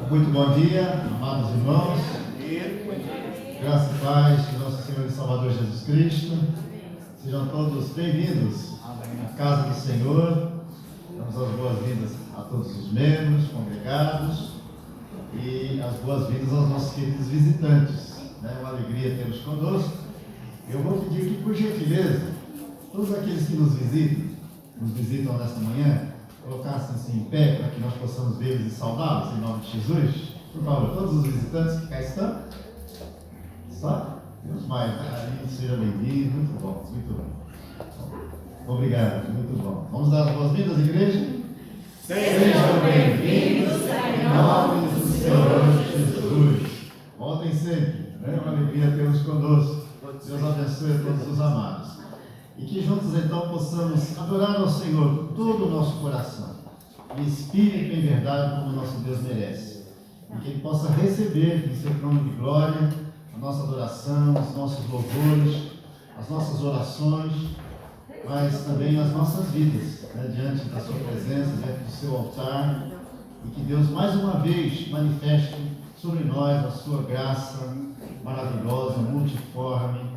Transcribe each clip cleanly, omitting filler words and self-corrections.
Muito bom dia, amados irmãos. Graça e paz de nosso Senhor e Salvador Jesus Cristo. Sejam todos bem-vindos à casa do Senhor. Damos as boas-vindas a todos os membros, congregados e as boas-vindas aos nossos queridos visitantes. É uma alegria tê-los conosco. Eu vou pedir que, por gentileza, todos aqueles que nos visitam nesta manhã, colocassem-se em pé para que nós possamos vê-los e saudá-los em nome de Jesus. Por favor, todos os visitantes que cá estão. Só? Deus mais, né? Seja bem-vindo. Muito bom, muito bom. Obrigado, muito bom. Vamos dar as boas-vindas, igreja? Sejam bem-vindos em nome do Senhor Jesus. Voltem sempre, é uma alegria tê-los conosco. Deus abençoe a todos os amados. E que juntos então possamos adorar ao Senhor com todo o nosso coração, em espírito e em verdade, como o nosso Deus merece. E que Ele possa receber em seu trono de glória a nossa adoração, os nossos louvores, as nossas orações, mas também as nossas vidas, diante da sua presença, diante do seu altar. E que Deus mais uma vez manifeste sobre nós a sua graça maravilhosa, multiforme,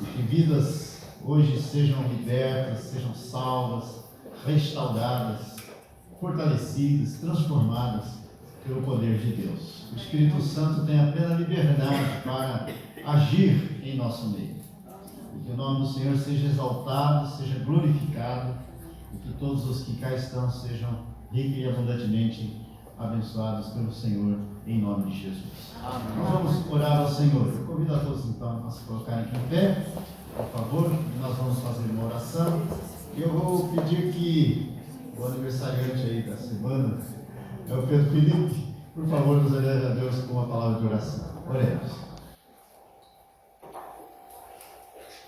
e que vidas hoje sejam libertas, sejam salvas, restauradas, fortalecidas, transformadas pelo poder de Deus. O Espírito Santo tem a plena liberdade para agir em nosso meio. E que o nome do Senhor seja exaltado, seja glorificado, e que todos os que cá estão sejam ricos e abundantemente abençoados pelo Senhor, em nome de Jesus. Amém. Nós vamos orar ao Senhor. Eu convido a todos então a se colocarem aqui em pé, por favor. Nós vamos fazer uma oração. E eu vou pedir que o aniversariante aí da semana é o Pedro Felipe, por favor, nos eleve a Deus com uma palavra de oração. Oremos.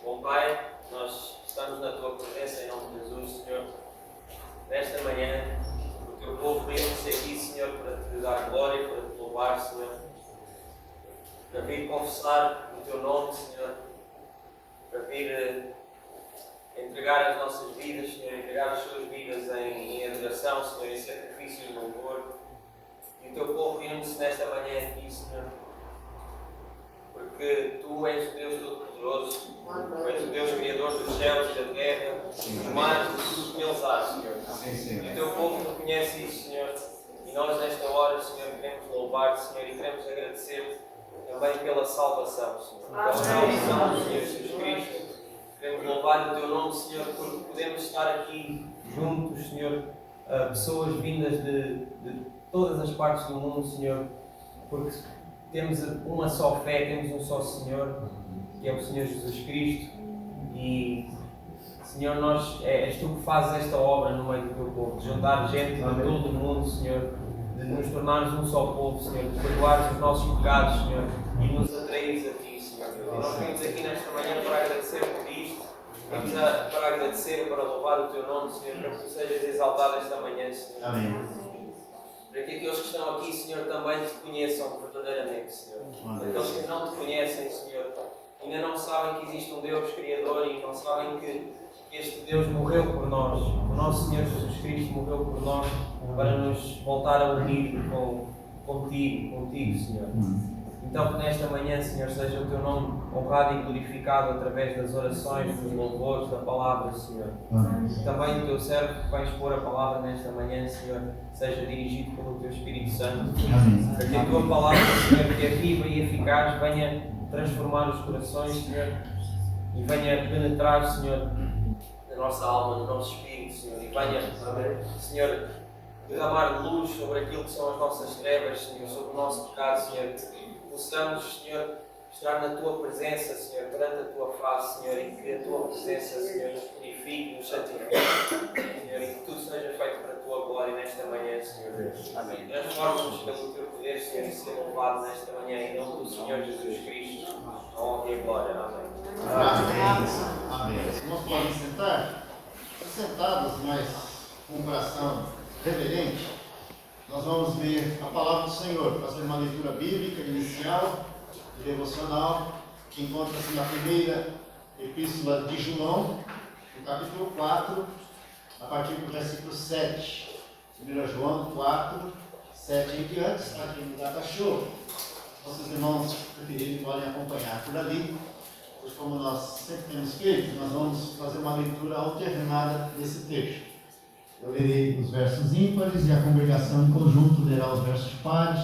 Bom Pai, nós estamos na Tua presença em nome de Jesus, Senhor. Nesta manhã, o Teu povo reúne-se aqui, Senhor, para Te dar glória, para Te louvar, Senhor. Para vir confessar o Teu nome, Senhor. Para vir entregar as nossas vidas, Senhor, entregar as Suas vidas em adoração, Senhor, em sacrifício e louvor. E o Teu povo reúne-se nesta manhã aqui, Senhor, porque Tu és o Deus Todo-Poderoso, Tu és o Deus Criador dos céus e da terra, dos mares e tudo que neles há, Senhor. E o Teu povo reconhece isso, Senhor, e nós nesta hora, Senhor, queremos louvar-Te, Senhor, e queremos agradecer-Te também pela salvação, Senhor, pela salvação do Senhor Jesus Cristo. Queremos louvar o Teu nome, Senhor, porque podemos estar aqui juntos, Senhor, pessoas vindas de todas as partes do mundo, Senhor, porque temos uma só fé, temos um só Senhor, que é o Senhor Jesus Cristo. E, Senhor, és Tu que fazes esta obra no meio do Teu povo, de juntar gente de todo o mundo, Senhor, de nos tornarmos um só povo, Senhor, de perdoares os nossos pecados, Senhor, e nos atraires a Ti, Senhor. E nós vimos aqui nesta manhã para agradecer por isto, vimos para agradecer, para louvar o Teu nome, Senhor, para que Tu sejas exaltado esta manhã, Senhor. Amém. Para que aqueles que estão aqui, Senhor, também Te conheçam verdadeiramente, Senhor. Aqueles que não Te conhecem, Senhor, ainda não sabem que existe um Deus Criador e não sabem que este Deus morreu por nós. O nosso Senhor Jesus Cristo morreu por nós para nos voltar a unir contigo, Senhor. Então que nesta manhã, Senhor, seja o Teu nome honrado e glorificado através das orações, dos louvores, da palavra, Senhor. Também o Teu servo que vai expor a palavra nesta manhã, Senhor, seja dirigido pelo Teu Espírito Santo. Para que a Tua palavra, Senhor, que é viva e eficaz, venha transformar os corações, Senhor, e venha penetrar, Senhor, na nossa alma, no nosso espírito, Senhor, e venha, Senhor, derramar luz sobre aquilo que são as nossas trevas, Senhor, sobre o nosso pecado, Senhor. Possamos, Senhor, estar na Tua presença, Senhor, perante a Tua face, Senhor, e que a Tua presença, Senhor, nos purifique, nos santifique, Senhor, e que tudo seja feito para a Tua glória nesta manhã, Senhor Deus. Amém. Transforma-nos pelo Teu poder, Senhor, e ser louvado nesta manhã, em nome do Senhor Jesus Cristo. A honra e a glória. Amém. Amém. Os irmãos podem sentar? Sentados, mas com um coração reverente. Nós vamos ver a palavra do Senhor, fazer uma leitura bíblica inicial e devocional, que encontra-se na primeira epístola de João, no capítulo 4, a partir do versículo 7. 1 João 4, 7. 7 em diante, está aqui no Data Show. Nossos irmãos preferidos podem acompanhar por ali. Pois, como nós sempre temos feito, nós vamos fazer uma leitura alternada desse texto. Eu lerei os versos ímpares e a congregação em conjunto lerá os versos pares.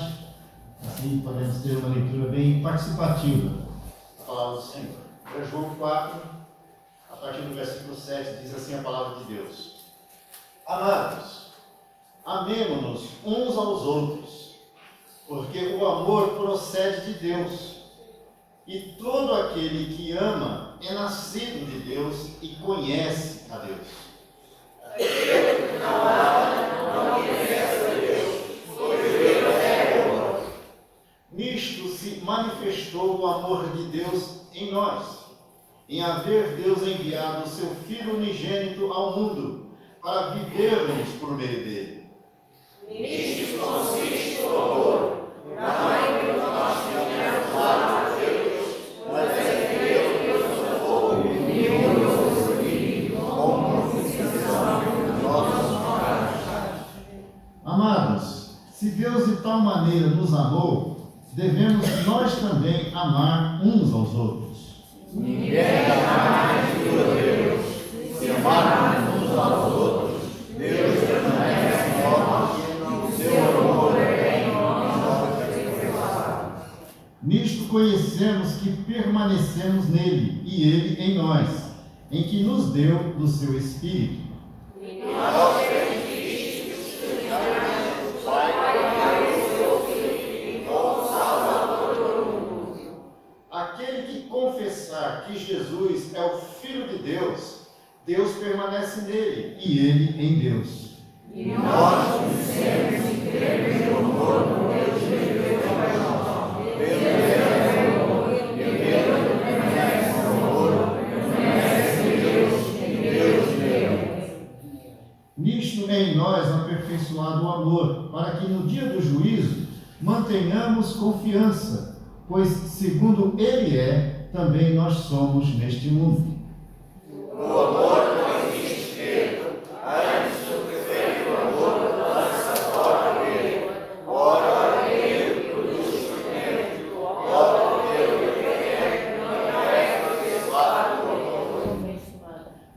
Assim podemos ter uma leitura bem participativa da palavra do Senhor. Para João 4, a partir do versículo 7, diz assim a palavra de Deus: Amados, amemo-nos uns aos outros, porque o amor procede de Deus, e todo aquele que ama é nascido de Deus e conhece a Deus. Aquele que não ama não conhece a Deus, pois Deus é amor. Nisto se manifestou o amor de Deus em nós, em haver Deus enviado o seu Filho unigênito ao mundo, para vivermos por meio dele. Nisto consiste o amor, não é que nós tenhamos amado a Deus, mas é que Deus nos amou e enviou o seu Filho como propiciação dos nossos pecados. Amados, se Deus de tal maneira nos amou, devemos nós também amar uns aos outros. Ninguém mais viu a Deus, se amarmos uns aos outros, Deus permanece em nós, e seu amor é em nós. Nisto conhecemos que permanecemos nele, e ele em nós, em que nos deu do seu Espírito. Aquele que confessar que Jesus é o Filho de Deus, Deus permanece nele e ele em Deus. E nós conhecemos e cremos no amor do Deus de Deus para nós. Deus é amor, e Deus permanece no amor, permanece em Deus e Deus nele. Nisto é em nós aperfeiçoado o amor, para que no dia do juízo mantenhamos confiança, pois segundo ele é, também nós somos neste mundo. O amor não existe nele, antes o prefere o amor lança fora dele. Ora ele produz sofrimento, ora ele quer, não é aperfeiçoado o amor.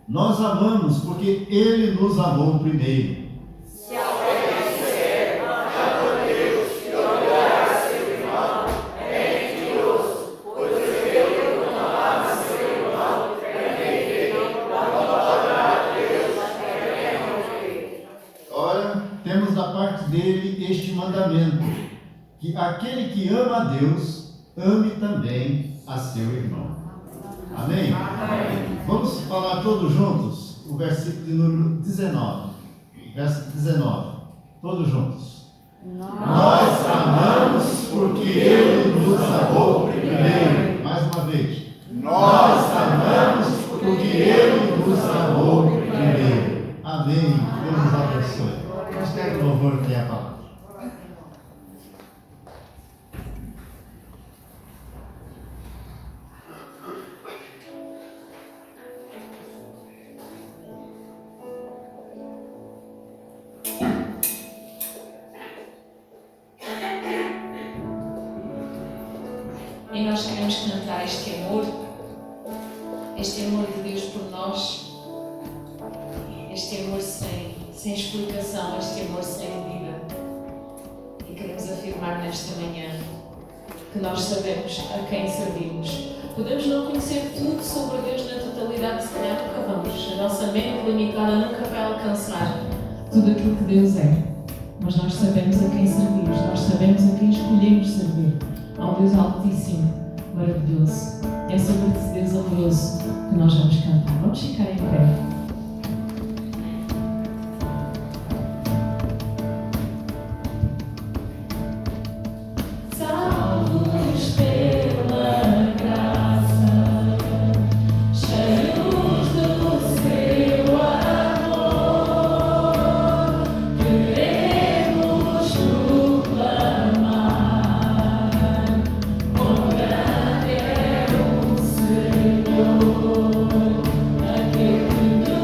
Nós amamos porque ele nos amou primeiro. Dele este mandamento, que aquele que ama a Deus, ame também a seu irmão. Amém? Amém. Vamos falar todos juntos o versículo de número 19. Verso 19. Todos juntos. Nós amamos porque ele nos amou primeiro. Mais uma vez. Nós amamos porque ele nos amou primeiro. Amém. Deus nos abençoe. Nós temos louvor que é a palavra. E nós queremos cantar este amor de Deus por nós, este amor sem explicação, este amor sem medida. E queremos afirmar nesta manhã que nós sabemos a quem servimos. Podemos não conhecer tudo sobre Deus na totalidade, se calhar nunca vamos. A nossa mente limitada nunca vai alcançar tudo aquilo que Deus é. Mas nós sabemos a quem servimos, nós sabemos a quem escolhemos servir. Há um Deus altíssimo, maravilhoso. É sobre esse Deus amoroso que nós vamos cantar. Vamos ficar em pé. Aquele que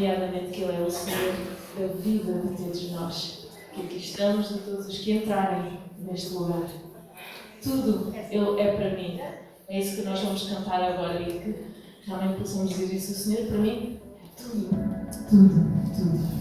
nomeadamente que Ele é o Senhor da vida de todos nós, que aqui estamos, de todos os que entrarem neste lugar. Tudo Ele é para mim. É isso que nós vamos cantar agora e que realmente possamos dizer isso. O Senhor para mim é tudo, tudo, tudo.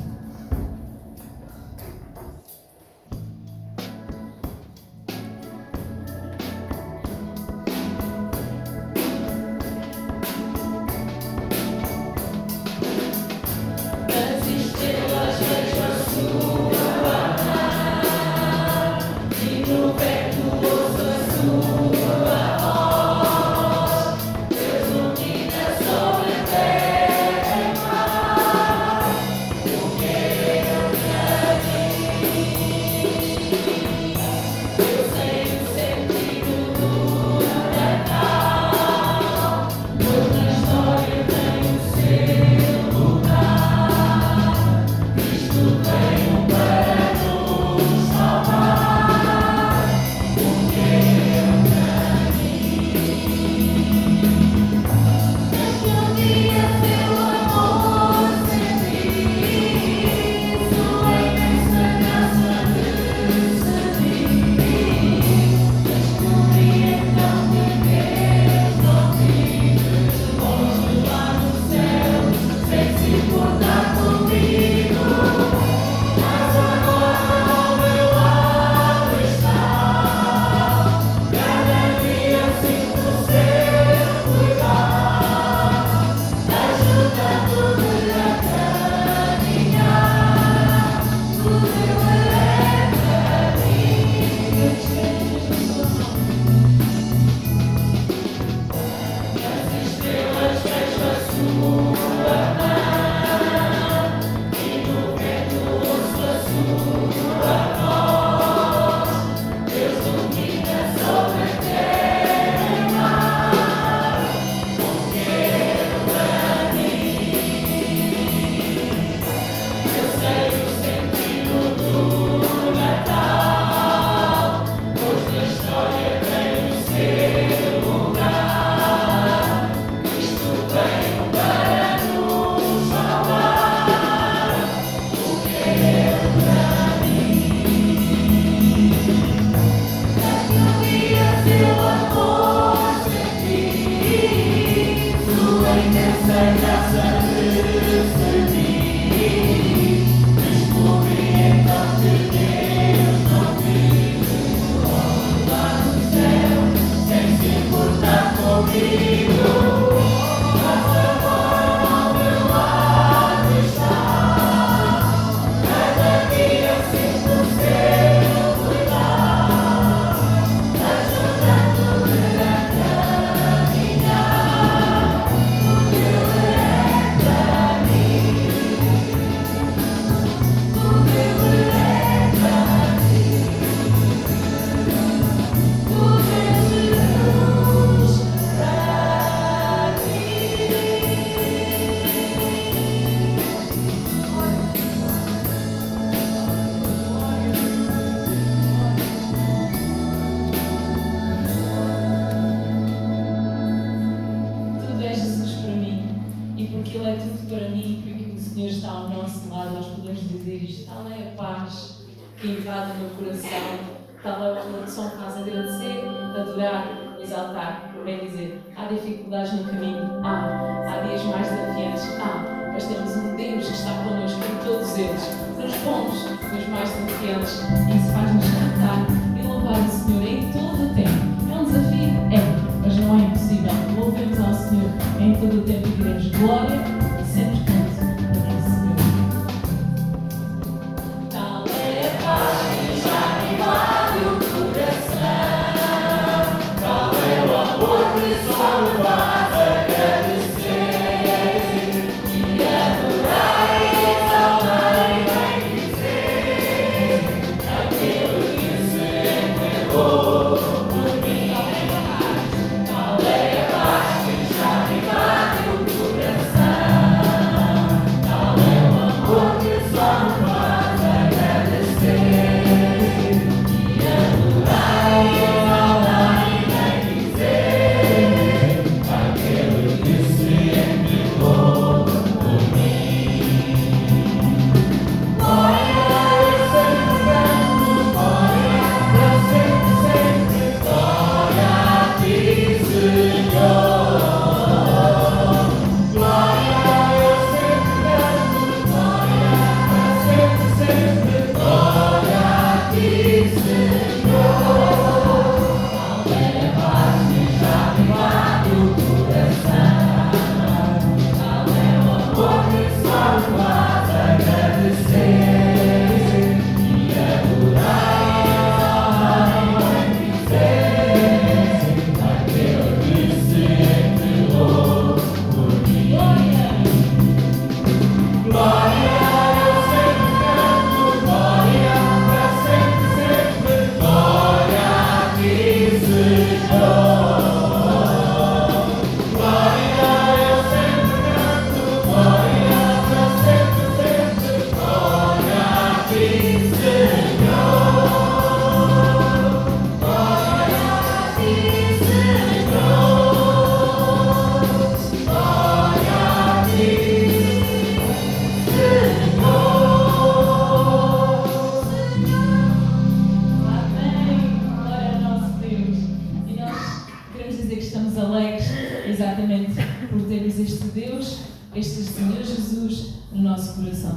Aquilo que sei.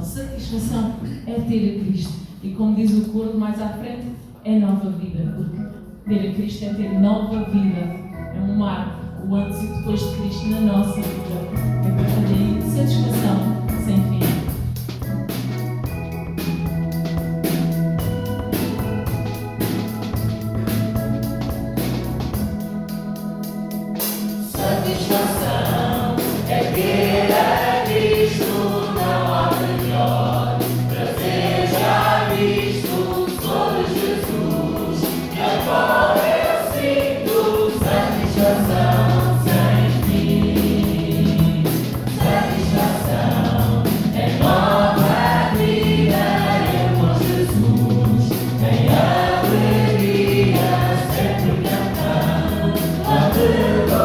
Satisfação é ter a Cristo. E como diz o coro mais à frente, é nova vida. Porque ter a Cristo é ter nova vida. É um marco, o antes e depois de Cristo na nossa vida. É para ter satisfação sem fim. Satisfação é ter a Cristo, não há melhor. Prazer já visto, sou Jesus, e agora eu sinto satisfação sem fim. Satisfação é nova vida, eu com Jesus, em alegria, sempre cantando a melodia.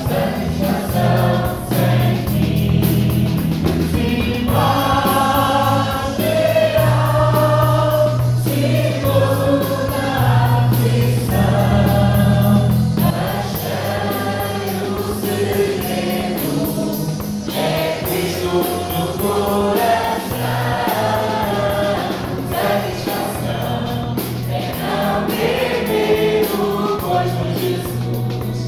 Satisfação sem fim. Sim, paz geral, sim, gozo na aflição. Achei o segredo, é Cristo no coração. Satisfação é não ter medo, pois com Jesus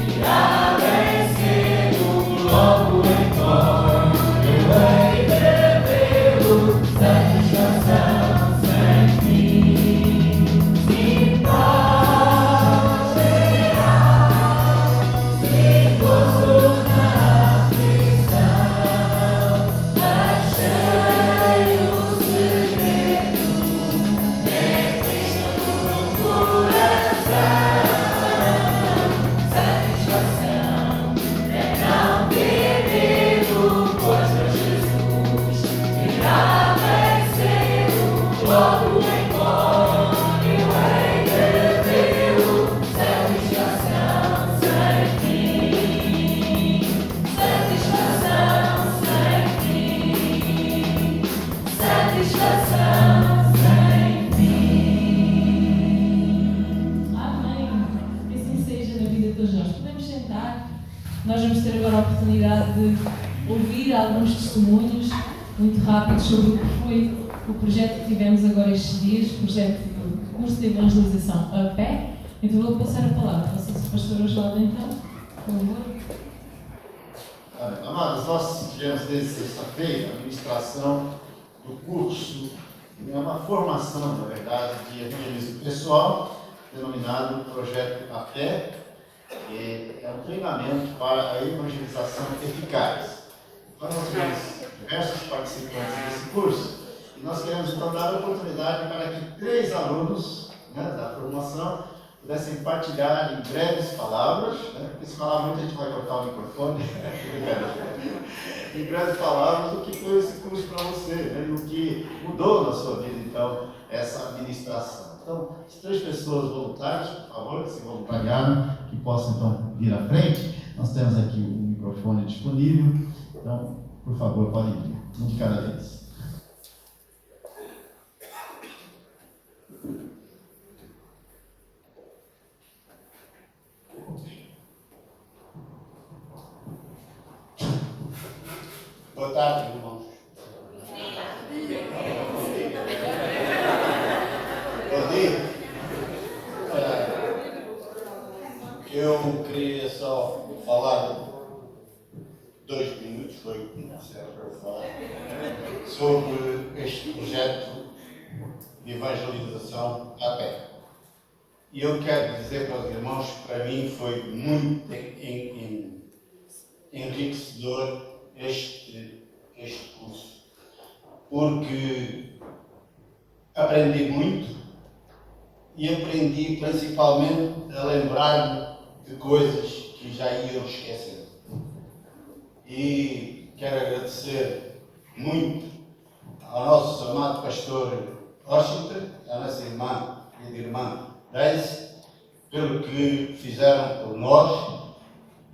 irá bem cedo, logo entorno eu hei de vê-lo. Satisfação sem fim. Sim, paz geral, sim, gozo na aflição. Achei o segredo, é Cristo no coração. Satisfação é não ter medo, pois com Jesus irá bem cedo, logo entorno eu hei de vê-lo. Satisfação sem fim. Satisfação sem fim. Satisfação sem fim. Amém. Que assim seja na vida de todos nós. Podemos sentar. Nós vamos ter agora a oportunidade de ouvir alguns testemunhos muito rápidos sobre o que foi o projeto que tivemos agora estes dias, o projeto do curso de evangelização a pé. Então vou passar a palavra. Não sei se o pastor Osvaldo então, por favor. Amados, nós tivemos desde sexta-feira a ministração do curso, é uma formação, na verdade, de evangelismo pessoal, denominado Projeto a Pé. É um treinamento para a evangelização eficaz. Então, nós tivemos diversos participantes desse curso e nós queremos então dar a oportunidade para que 3 alunos, né, da formação pudessem partilhar em breves palavras, né, porque se falar muito a gente vai cortar o microfone, em breves palavras o que foi esse curso para você, né, e o que mudou na sua vida então essa administração. Então, as 3 pessoas voluntárias, por favor, que se voluntariaram, que possam então vir à frente. Nós temos aqui o microfone disponível, então, por favor, podem vir, um de cada vez. Boa tarde, irmãos. Bom dia. Eu queria só falar 2 minutos, foi o que me disseram para falar, sobre este projeto de evangelização a pé. E eu quero dizer para os irmãos que para mim foi muito enriquecedor este curso, porque aprendi muito e aprendi principalmente a lembrar-me de coisas que já iam esquecendo. E quero agradecer muito ao nosso amado pastor Washington, à nossa irmã e irmã Daisy, pelo que fizeram por nós,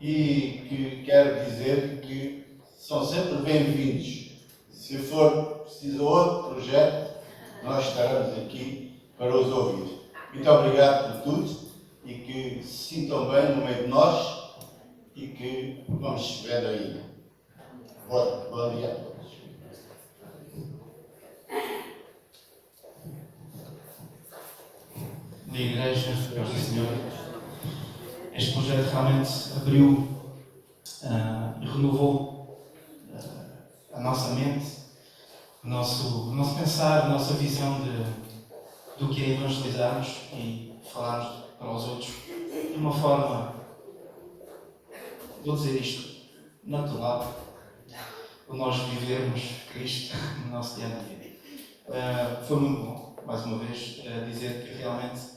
e que quero dizer que são sempre bem-vindos. Se for preciso outro projeto, nós estaremos aqui para os ouvir. Muito obrigado por tudo e que se sintam bem no meio de nós e que vamos se ver aí. Bom dia a todos. da Igreja Voz do Senhor. Este projeto realmente abriu e renovou a nossa mente, o nosso pensar, a nossa visão do que é evangelizarmos e falarmos para os outros de uma forma, vou dizer isto, natural, o nós vivermos Cristo no nosso dia a dia. Foi muito bom, mais uma vez, dizer que realmente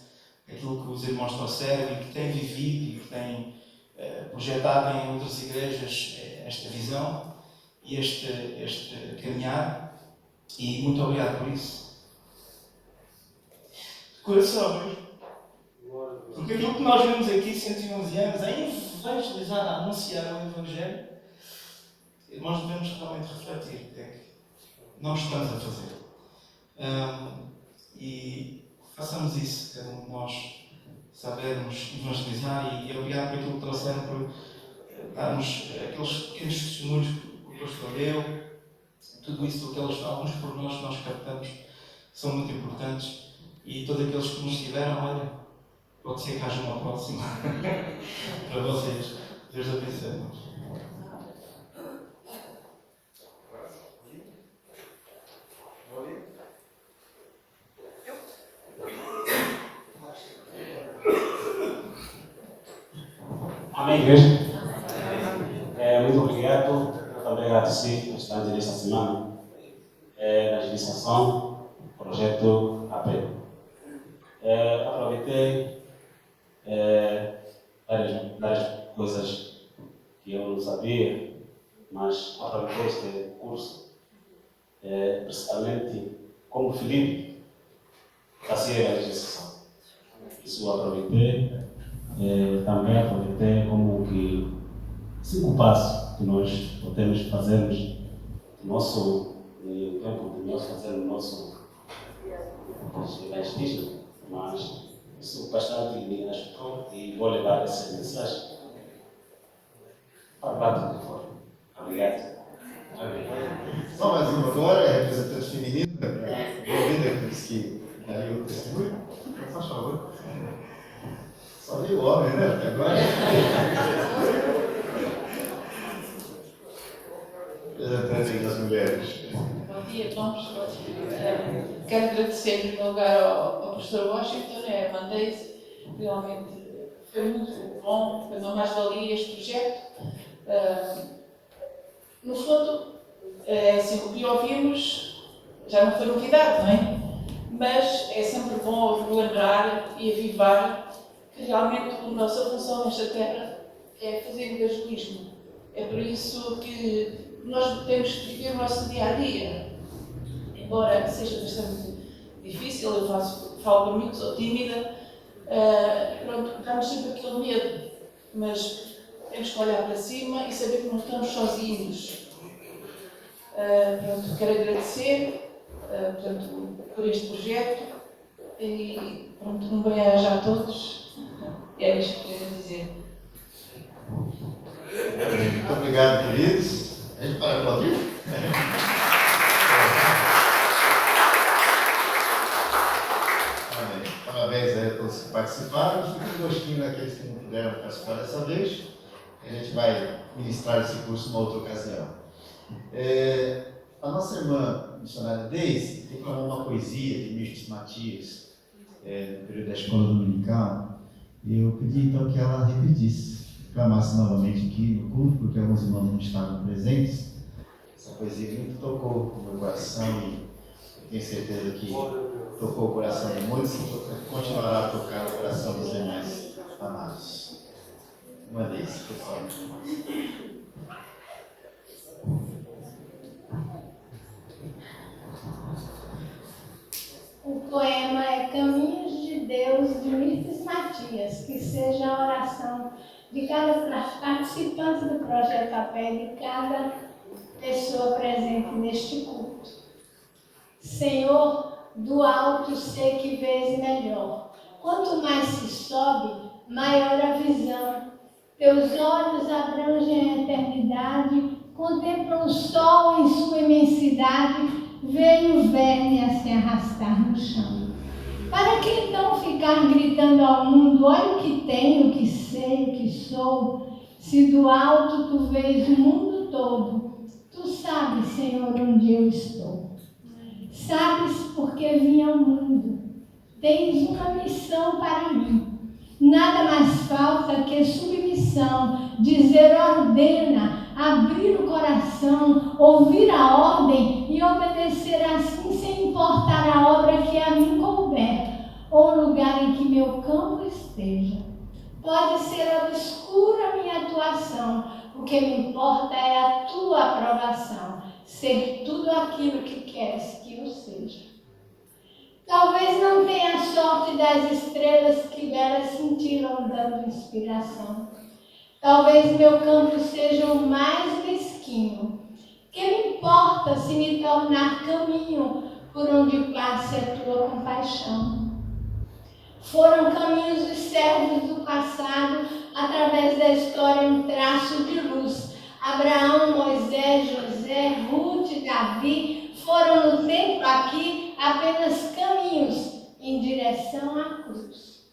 aquilo que os irmãos trouxeram e que têm vivido e que têm projetado em outras igrejas, esta visão e este caminhar, e muito obrigado por isso. De coração mesmo. Porque aquilo que nós vemos aqui, 111 anos, é evangelizar, a anunciar o Evangelho, nós devemos realmente refletir o que é que nós estamos a fazer. E façamos isso, cada um de nós sabermos evangelizar, e obrigado por aquilo que trouxeram, por darmos aqueles pequenos testemunhos que o pastor deu, tudo isso, alguns pormenores que nós captamos, são muito importantes, e todos aqueles que nos tiveram, olha, pode ser que haja uma próxima para vocês. Deus abençoe. Amém, igreja? Muito obrigado. Eu também agradeci o estande nesta semana na administração do projeto AP. Aproveitei várias coisas que eu não sabia, mas aproveitei este curso, principalmente como Filipe fazia a legislação. Isso eu aproveitei. Também aproveitei como que 5 passos que nós podemos fazermos no nosso tempo de nós fazermos o nosso evangelismo, mas isso bastante me ajudou e vou levar essa mensagem para o lado de fora. Obrigado. Só mais uma agora, representante feminina, envolvida com isso que daria o testemunho. Por favor. Só veio o homem, né? Até agora. Representante das mulheres. Bom dia, irmãos. Quero agradecer em primeiro lugar ao professor Washington, mandei-se, realmente foi muito bom, foi uma mais-valia este projeto. No fundo, assim, o que ouvimos já não foi novidade, não é? Mas é sempre bom lembrar e avivar que realmente a nossa função nesta terra é fazer evangelismo. É por isso que nós temos que viver o nosso dia-a-dia. Embora seja bastante difícil, eu falo por mim, sou tímida, pronto, dá-nos sempre aquele medo, mas temos que olhar para cima e saber que não estamos sozinhos. Pronto, quero agradecer portanto, por este projeto e pronto, um bem-aja a todos. É isto que eu queria dizer. Muito obrigado, queridos. A gente para aplaudir? Parabéns a todos que participaram. Fica um gostinho daqueles que não puderam participar dessa vez. A gente vai ministrar esse curso em uma outra ocasião. A nossa irmã missionária Deise declamou uma poesia de Michel Matias no período da escola dominical. E eu pedi então que ela repetisse, declamasse novamente aqui no culto, porque alguns irmãos não estavam presentes. Essa poesia muito tocou o meu coração e tenho certeza que tocou o coração de muitos e continuará a tocar o coração dos demais amados. Uma vez, por favor. O poema é Caminhos de Deus, de Michel Matias, que seja a oração de cada participante do projeto AP, de cada pessoa presente neste culto. Senhor, do alto sei que vês melhor. Quanto mais se sobe, maior a visão. Teus olhos abrangem a eternidade, contemplam o sol em sua imensidade, veem o verme a se arrastar no chão. Para que então ficar gritando ao mundo, olha o que tenho, o que sei, o que sou, se do alto tu vês o mundo todo? Tu sabes, Senhor, onde eu estou. Sabes porque vim ao mundo. Tens uma missão para mim. Nada mais falta que submissão, dizer ordena, abrir o coração, ouvir a ordem e obedecer assim sem importar a obra que a mim couber ou o lugar em que meu campo esteja. Pode ser obscura a minha atuação, o que me importa é a tua aprovação, ser tudo aquilo que queres que eu seja. Talvez não tenha a sorte das estrelas que delas cintilam dando inspiração. Talvez meu campo seja o mais mesquinho. Que me importa se me tornar caminho por onde passe a tua compaixão? Foram caminhos dos servos do passado, através da história um traço de luz. Abraão, Moisés, José, Ruth, Davi, foram no tempo aqui apenas caminhos em direção à cruz.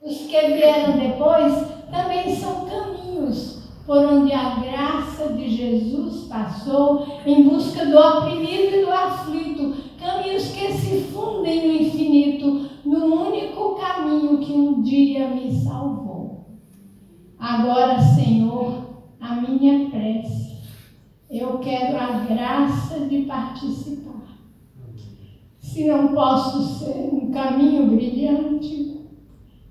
Os que vieram depois também são caminhos por onde a graça de Jesus passou em busca do oprimido e do aflito, caminhos que se fundem no infinito, no único caminho que um dia me salvou. Agora, Senhor, a minha prece, eu quero a graça de participar. Se não posso ser um caminho brilhante,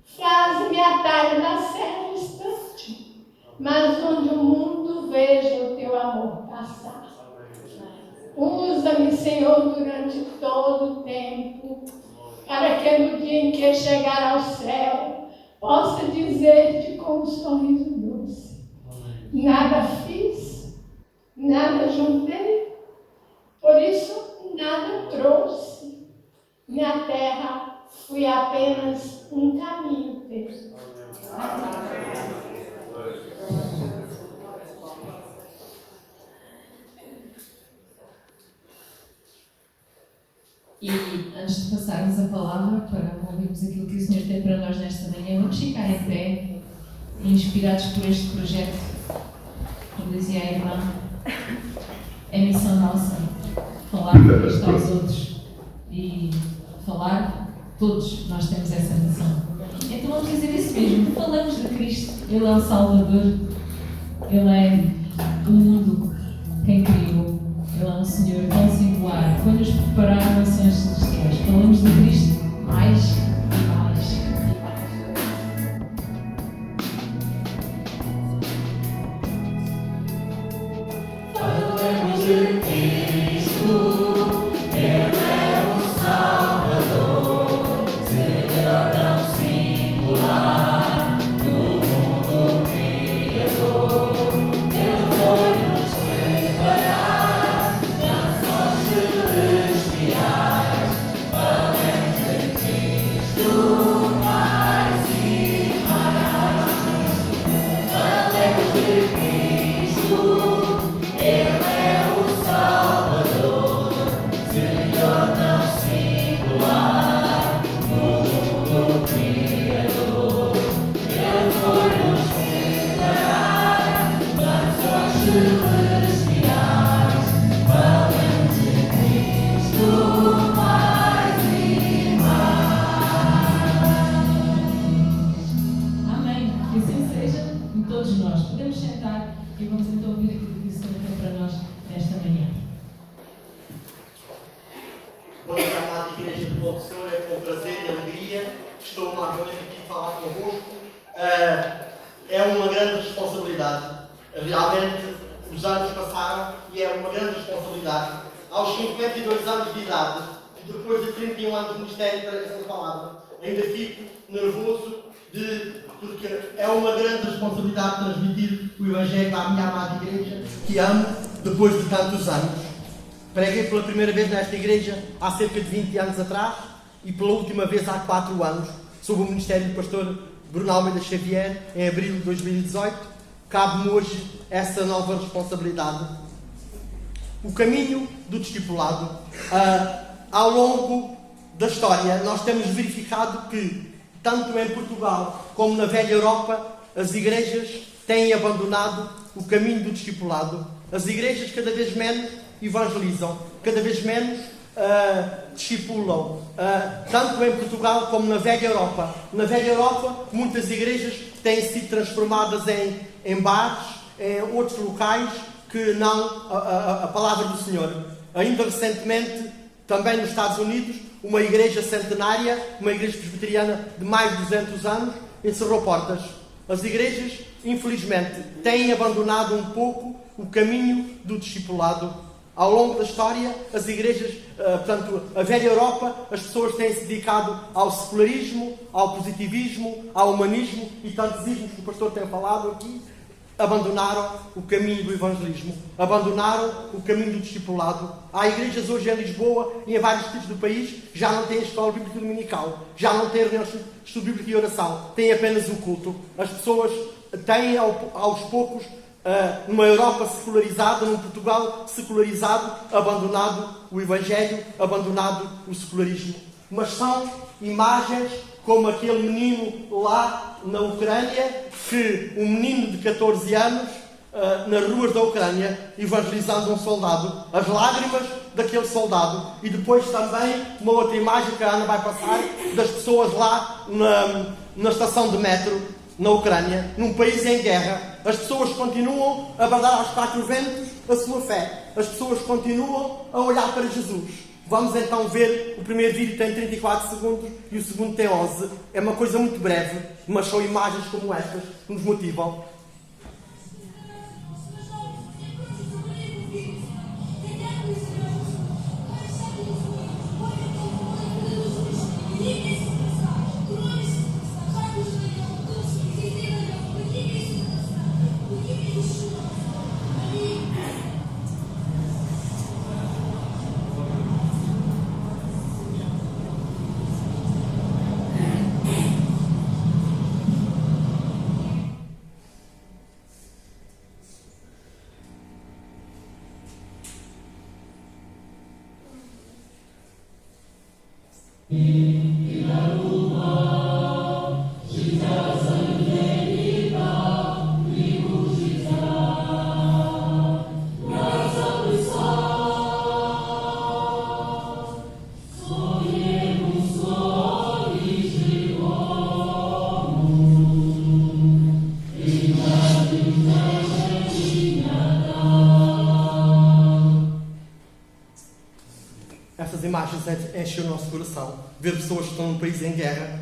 faz-me atalho na serra distante, mas onde o mundo veja o teu amor passar. Usa-me, Senhor, durante todo o tempo, para que no dia em que chegar ao céu, possa dizer-te com um sorriso doce: nada fiz, nada juntei, por isso nada trouxe. Minha terra fui apenas um caminho teu. E antes de passarmos a palavra para ouvirmos aquilo que o Senhor tem para nós nesta manhã, vamos ficar em pé, inspirados por este projeto. Como dizia a irmã, é missão nossa falar isto aos outros e falar, todos nós temos essa missão. Então vamos dizer isso mesmo, falamos de Cristo, Ele é o Salvador, Ele é o mundo, quem criou, Ele é um Senhor tão singular, que foi-nos preparar nações celestiais. Falamos de Cristo mais e mais e mais. Falamos de Cristo, Ele é o Salvador, Senhor tão singular, no mundo criador. Ele foi nos preparar nações celestiais. Falamos de Cristo mais e mais. Falamos de Cristo, Ele é o Salvador, Senhor tão singular, no mundo criador. Ele foi nos preparar nações celestiais. Falamos de Cristo mais e mais. Amém. Que assim seja em todos nós. Podemos sentar e vamos então ouvir aquilo que o Senhor tem para nós nesta manhã. Boa noite, amada Igreja do Bom Senhor, é com prazer e alegria que estou novamente aqui a falar convosco. É uma grande responsabilidade. Realmente, os anos passaram e é uma grande responsabilidade. Aos 52 anos de idade, e depois de 31 anos de ministério para esta palavra, ainda fico nervoso porque é uma grande responsabilidade transmitir o Evangelho à minha amada Igreja, que amo, depois de tantos anos. Preguei pela primeira vez nesta igreja há cerca de 20 anos atrás e pela última vez há 4 anos, sob o ministério do pastor Bruno Almeida Xavier, em abril de 2018. Cabe-me hoje essa nova responsabilidade. O caminho do discipulado. Ao longo da história, nós temos verificado que, tanto em Portugal como na velha Europa, as igrejas têm abandonado o caminho do discipulado. As igrejas cada vez menos evangelizam, cada vez menos discipulam, tanto em Portugal como na velha Europa. Na velha Europa, muitas igrejas têm sido transformadas em bares, em outros locais que não a palavra do Senhor. Ainda recentemente, também nos Estados Unidos, uma igreja centenária, uma igreja presbiteriana de mais de 200 anos, encerrou portas. As igrejas, infelizmente, têm abandonado um pouco o caminho do discipulado. Ao longo da história, as igrejas, portanto, a velha Europa, as pessoas têm se dedicado ao secularismo, ao positivismo, ao humanismo e tantos ismos que o pastor tem falado aqui, abandonaram o caminho do evangelismo, abandonaram o caminho do discipulado. Há igrejas hoje em Lisboa e em vários sítios do país que já não têm escola bíblica dominical, já não têm reuniões de estudo bíblico e oração, têm apenas o culto. As pessoas têm aos poucos, numa Europa secularizada, num Portugal secularizado, abandonado o Evangelho, abandonado o secularismo. Mas são imagens como aquele menino lá na Ucrânia, que um menino de 14 anos, nas ruas da Ucrânia, evangelizando um soldado, as lágrimas daquele soldado, e depois também uma outra imagem que a Ana vai passar, das pessoas lá na estação de metro, na Ucrânia, num país em guerra. As pessoas continuam a bradar aos quatro ventos a sua fé. As pessoas continuam a olhar para Jesus. Vamos então ver, o primeiro vídeo tem 34 segundos e o segundo tem 11. É uma coisa muito breve, mas são imagens como estas que nos motivam. Essas imagens enchem o nosso coração. Ver pessoas que estão num país em guerra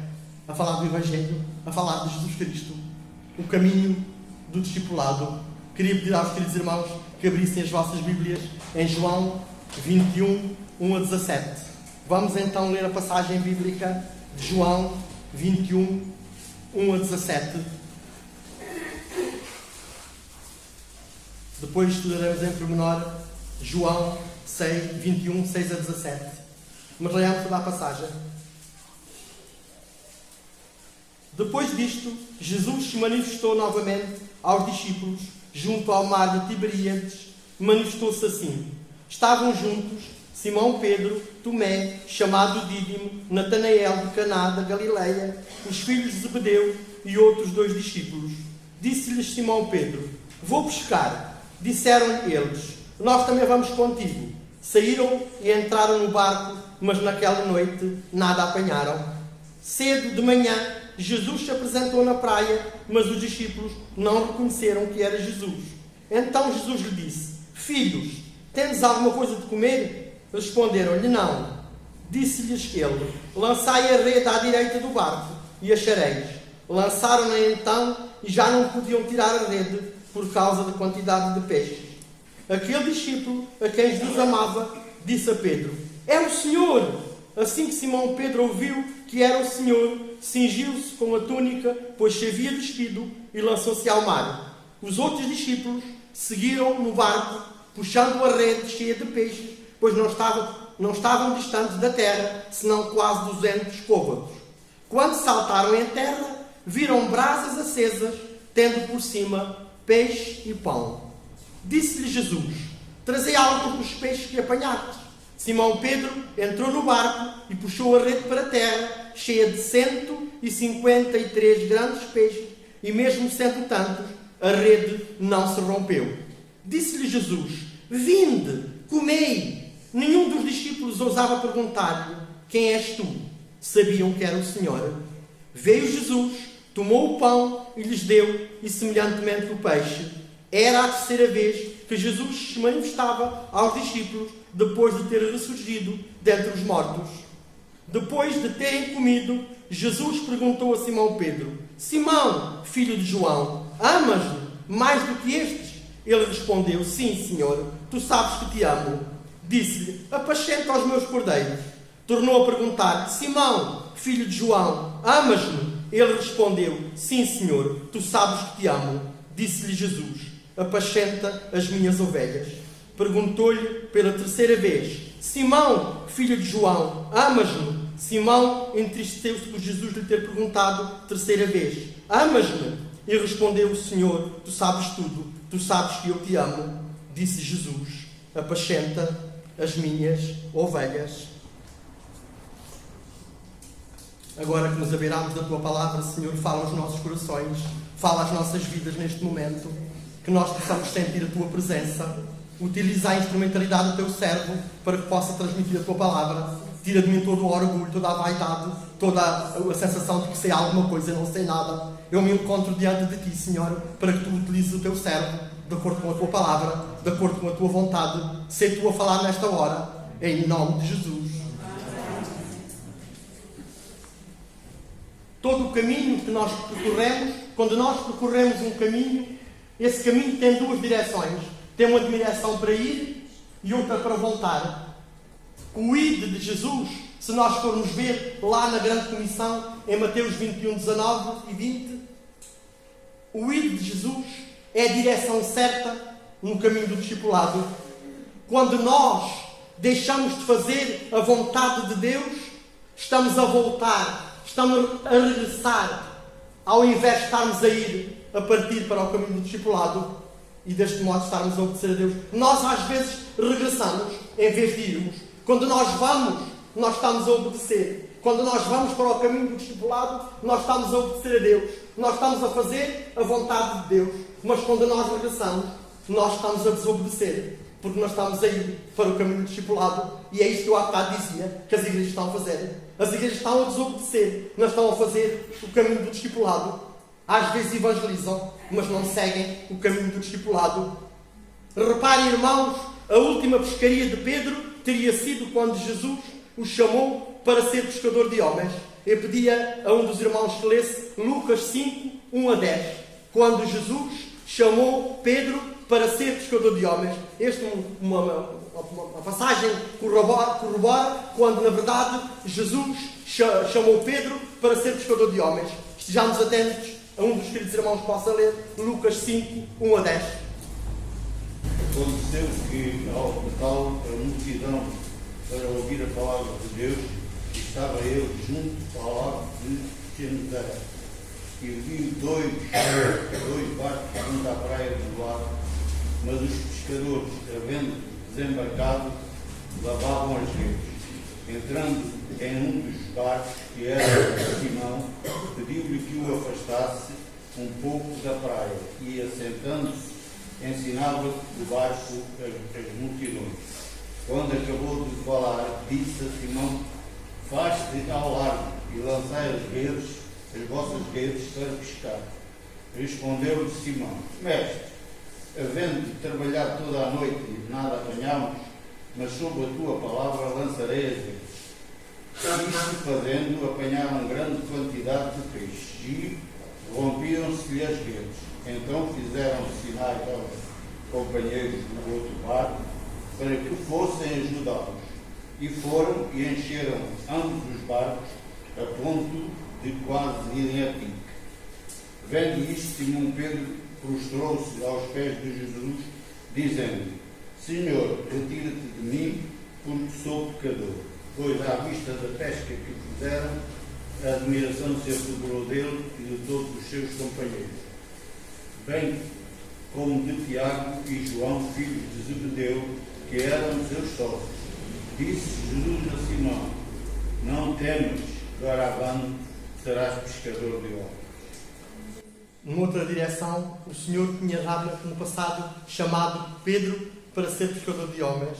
a falar do Evangelho, a falar de Jesus Cristo, o caminho do discipulado. Queria pedir aos queridos irmãos que abrissem as vossas Bíblias em João 21, 1 a 17. Vamos então ler a passagem bíblica de João 21, 1 a 17. Depois estudaremos em pormenor João 21, 6 a 17. Mas leamos toda a passagem. Depois disto, Jesus se manifestou novamente aos discípulos junto ao mar de Tiberíades. Manifestou-se assim. Estavam juntos Simão Pedro, Tomé, chamado Dídimo, Natanael de Caná da Galileia, os filhos de Zebedeu e outros 2 discípulos. Disse-lhes Simão Pedro: Vou pescar. Disseram-lhe eles: Nós também vamos contigo. Saíram e entraram no barco, mas naquela noite nada apanharam. Cedo de manhã, Jesus se apresentou na praia, mas os discípulos não reconheceram que era Jesus. Então Jesus lhe disse: Filhos, tendes alguma coisa de comer? Responderam-lhe: Não. Disse-lhes ele: Lançai a rede à direita do barco e achareis. Lançaram-na então e já não podiam tirar a rede por causa da quantidade de peixes. Aquele discípulo a quem Jesus amava disse a Pedro: É o Senhor! Assim que Simão Pedro ouviu que era o Senhor, cingiu-se com a túnica, pois se havia despido, e lançou-se ao mar. Os outros discípulos seguiram no barco, puxando a rede cheia de peixes, pois não estavam distantes da terra, senão quase 200 côvados. Quando saltaram em terra, viram brasas acesas, tendo por cima peixe e pão. Disse-lhe Jesus: Trazei alguns dos peixes que apanhastes. Simão Pedro entrou no barco e puxou a rede para a terra, cheia de 153 grandes peixes, e mesmo sendo tantos, a rede não se rompeu. Disse-lhe Jesus: vinde, comei. Nenhum dos discípulos ousava perguntar-lhe: quem és tu? Sabiam que era o Senhor. Veio Jesus, tomou o pão e lhes deu, e semelhantemente o peixe. Era a terceira vez que Jesus se manifestava aos discípulos depois de ter ressurgido dentre os mortos. Depois de terem comido, Jesus perguntou a Simão Pedro: Simão, filho de João, amas-me mais do que estes? Ele respondeu: sim, Senhor, tu sabes que te amo. Disse-lhe: apacenta os meus cordeiros. Tornou a perguntar: Simão, filho de João, amas-me? Ele respondeu: sim, Senhor, tu sabes que te amo. Disse-lhe Jesus: apacenta as minhas ovelhas. Perguntou-lhe pela terceira vez: Simão, filho de João, amas-me? Simão entristeceu-se por Jesus lhe ter perguntado terceira vez: amas-me? E respondeu: Senhor, tu sabes tudo, tu sabes que eu te amo. Disse Jesus: apacenta as minhas ovelhas. Agora que nos abeiramos da tua palavra, Senhor, fala aos nossos corações, fala às nossas vidas neste momento, que nós possamos sentir a tua presença. Utiliza a instrumentalidade do teu servo para que possa transmitir a tua palavra. Tira de mim todo o orgulho, toda a vaidade, toda a sensação de que sei alguma coisa e não sei nada. Eu me encontro diante de ti, Senhor, para que tu utilizes o teu servo de acordo com a tua palavra, de acordo com a tua vontade. Sei tu a falar nesta hora, em nome de Jesus. Todo o caminho que nós percorremos, quando nós percorremos um caminho, esse caminho tem duas direções. Tem uma direção para ir e outra para voltar. O ide de Jesus, se nós formos ver lá na grande comissão, em Mateus 21, 19 e 20, o ide de Jesus é a direção certa no caminho do discipulado. Quando nós deixamos de fazer a vontade de Deus, estamos a voltar, estamos a regressar, ao invés de estarmos a ir, a partir para o caminho do discipulado e deste modo estarmos a obedecer a Deus. Nós às vezes regressamos em vez de irmos. Quando nós vamos, nós estamos a obedecer. Quando nós vamos para o caminho do discipulado, nós estamos a obedecer a Deus. Nós estamos a fazer a vontade de Deus. Mas quando nós regressamos, nós estamos a desobedecer. Porque nós estamos a ir para o caminho do discipulado. E é isto que eu há bocado dizia que as igrejas estão a fazer. As igrejas estão a desobedecer. Não estão a fazer o caminho do discipulado. Às vezes evangelizam, mas não seguem o caminho do discipulado. Reparem, irmãos, a última pescaria de Pedro teria sido quando Jesus o chamou para ser pescador de homens. Eu pedia a um dos irmãos que lesse Lucas 5, 1 a 10. Quando Jesus chamou Pedro para ser pescador de homens. Esta é uma passagem corrobora quando, na verdade, Jesus chamou Pedro para ser pescador de homens. Estejamos atentos a um dos queridos irmãos que possa ler Lucas 5, 1 a 10. Aconteceu que, ao tal a multidão para ouvir a palavra de Deus, estava ele junto ao lago de Genezaré, e viu dois barcos junto à praia do lago, mas os pescadores, havendo desembarcado, lavavam as redes. Entrando em um dos barcos, que era de Simão, pediu-lhe que o afastasse um pouco da praia, e, assentando-se, ensinava do barco as multidões. Quando acabou de falar, disse a Simão: faste ao largo e lançai as vossas redes para pescar. Respondeu-lhe Simão: mestre, havendo trabalhado toda a noite e nada apanhámos, mas sob a tua palavra lançarei as redes. Isto fazendo, apanharam grande quantidade de peixes e rompiam-se-lhe as redes. Então fizeram sinais aos companheiros do outro barco para que fossem ajudá-los. E foram e encheram ambos os barcos a ponto de quase irem a pique. Vendo isto, Simão Pedro prostrou-se aos pés de Jesus, dizendo: Senhor, retira-te de mim, porque sou pecador. Pois, à vista da pesca que fizeram, a admiração se apoderou dele e de todos os seus companheiros, bem como de Tiago e João, filhos de Zebedeu, que eram seus sócios. Disse Jesus a Simão: não temas, doravante serás pescador de homens. Noutra direção, o Senhor tinha dado no passado chamado Pedro para ser pescador de homens.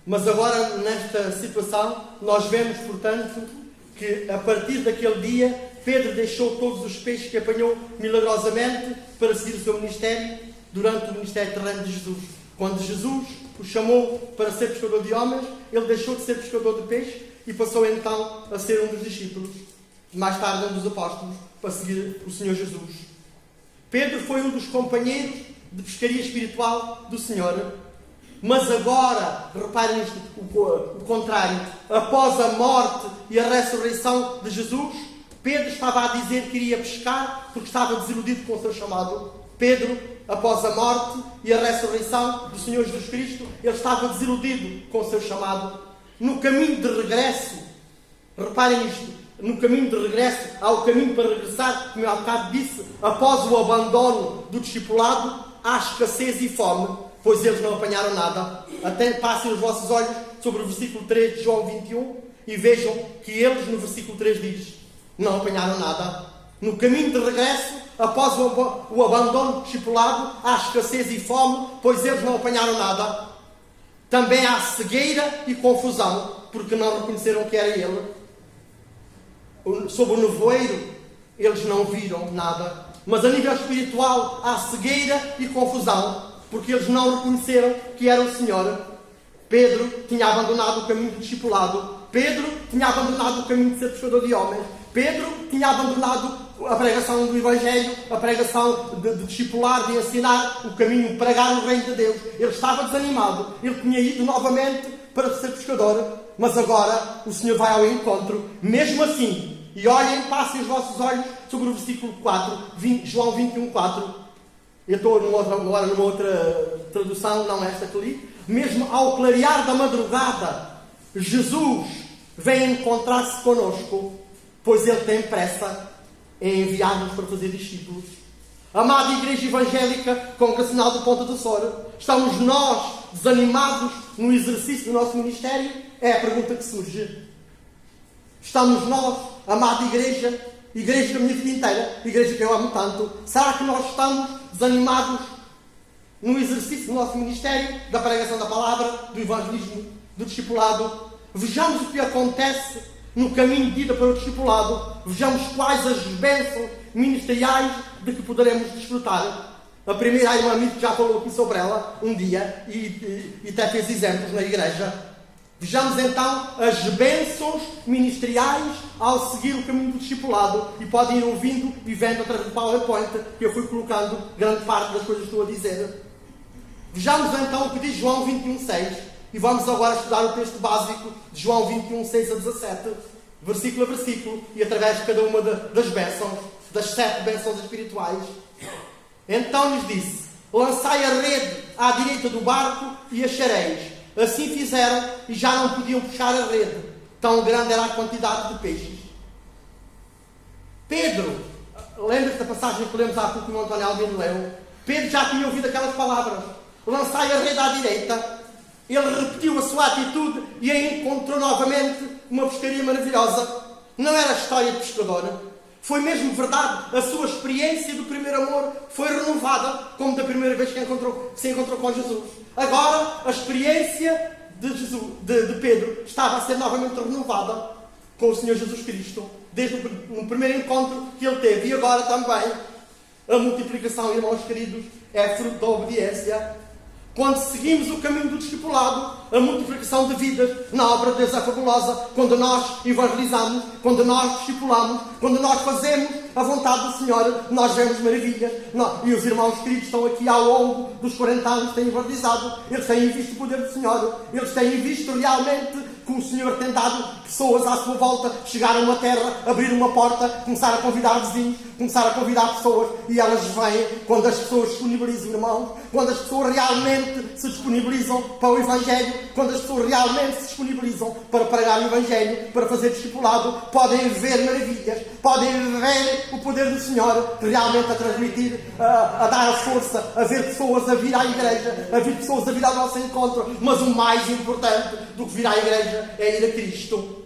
Mas agora, nesta situação, nós vemos, portanto, que a partir daquele dia, Pedro deixou todos os peixes que apanhou milagrosamente para seguir o seu ministério durante o ministério terreno de Jesus. Quando Jesus o chamou para ser pescador de homens, ele deixou de ser pescador de peixes e passou então a ser um dos discípulos, mais tarde um dos apóstolos, para seguir o Senhor Jesus. Pedro foi um dos companheiros de pescaria espiritual do Senhor. Mas agora, reparem isto, o contrário, após a morte e a ressurreição de Jesus, Pedro estava a dizer que iria pescar porque estava desiludido com o seu chamado. Pedro, após a morte e a ressurreição do Senhor Jesus Cristo, ele estava desiludido com o seu chamado. No caminho de regresso, reparem isto, no caminho de regresso, há o caminho para regressar, como eu há bocado disse, após o abandono do discipulado, há escassez e fome, pois eles não apanharam nada. Até passem os vossos olhos sobre o versículo 3 de João 21 e vejam que eles, no versículo 3 diz, não apanharam nada. No caminho de regresso, após o abandono do discipulado, há escassez e fome, pois eles não apanharam nada. Também há cegueira e confusão, porque não reconheceram que era ele. Sob o nevoeiro, eles não viram nada. Mas a nível espiritual, há cegueira e confusão, porque eles não reconheceram que era o Senhor. Pedro tinha abandonado o caminho do discipulado. Pedro tinha abandonado o caminho de ser pescador de homens. Pedro tinha abandonado a pregação do Evangelho, a pregação de discipular, de ensinar o caminho, pregar o reino de Deus. Ele estava desanimado. Ele tinha ido novamente para ser pescador. Mas agora o Senhor vai ao encontro. Mesmo assim, e olhem, passem os vossos olhos sobre o versículo 4, João 21, 4. Eu estou agora numa outra tradução, não esta que li. Mesmo ao clarear da madrugada, Jesus vem encontrar-se conosco, pois Ele tem pressa em enviar-nos para fazer discípulos. Amada Igreja Evangélica Congregacional do Ponta do Soro, estamos nós desanimados no exercício do nosso ministério? É a pergunta que surge. Estamos nós, amada Igreja da minha vida inteira, Igreja que eu amo tanto, será que nós estamos desanimados no exercício do nosso ministério, da pregação da palavra, do evangelismo, do discipulado? Vejamos o que acontece no caminho de ida para o discipulado. Vejamos quais as bênçãos ministeriais de que poderemos desfrutar. A primeira, a irmã Mito já falou aqui sobre ela um dia e até fez exemplos na igreja. Vejamos então as bênçãos ministeriais ao seguir o caminho do discipulado. E podem ir ouvindo e vendo através do PowerPoint que eu fui colocando grande parte das coisas que estou a dizer. Vejamos então o que diz João 21:6. E vamos agora estudar o texto básico de João 21:6 a 17, versículo a versículo, e através de cada uma das bênçãos, das 7 bênçãos espirituais. Então lhes disse: lançai a rede à direita do barco e achareis. Assim fizeram e já não podiam puxar a rede, tão grande era a quantidade de peixes. Pedro, lembra-se da passagem que lemos há pouco que o António Alvino leu? Pedro já tinha ouvido aquelas palavras: lançai a rede à direita. Ele repetiu a sua atitude e aí encontrou novamente uma pescaria maravilhosa. Não era a história de pescador. Foi mesmo verdade. A sua experiência do primeiro amor foi renovada, como da primeira vez que se encontrou com Jesus. Agora, a experiência de Pedro estava a ser novamente renovada com o Senhor Jesus Cristo. Desde o primeiro encontro que ele teve. E agora também, a multiplicação, irmãos queridos, é fruto da obediência. Quando seguimos o caminho do discipulado, a multiplicação de vidas na obra de Deus é fabulosa. Quando nós evangelizamos, quando nós discipulamos, quando nós fazemos a vontade do Senhor, nós vemos maravilhas. E os irmãos queridos estão aqui ao longo dos 40 anos, têm evangelizado, eles têm visto o poder do Senhor, eles têm visto realmente que o Senhor tem dado pessoas à sua volta, chegar a uma terra, abrir uma porta, começar a convidar vizinhos, começar a convidar pessoas, e elas vêm quando as pessoas disponibilizam, irmãos, quando as pessoas realmente se disponibilizam para o Evangelho, quando as pessoas realmente se disponibilizam para pregar o Evangelho, para fazer discipulado, podem ver maravilhas, podem ver ver o poder do Senhor realmente a transmitir, a dar a força, a ver pessoas a vir à igreja, a ver pessoas a vir ao nosso encontro. Mas o mais importante do que vir à igreja é ir a Cristo.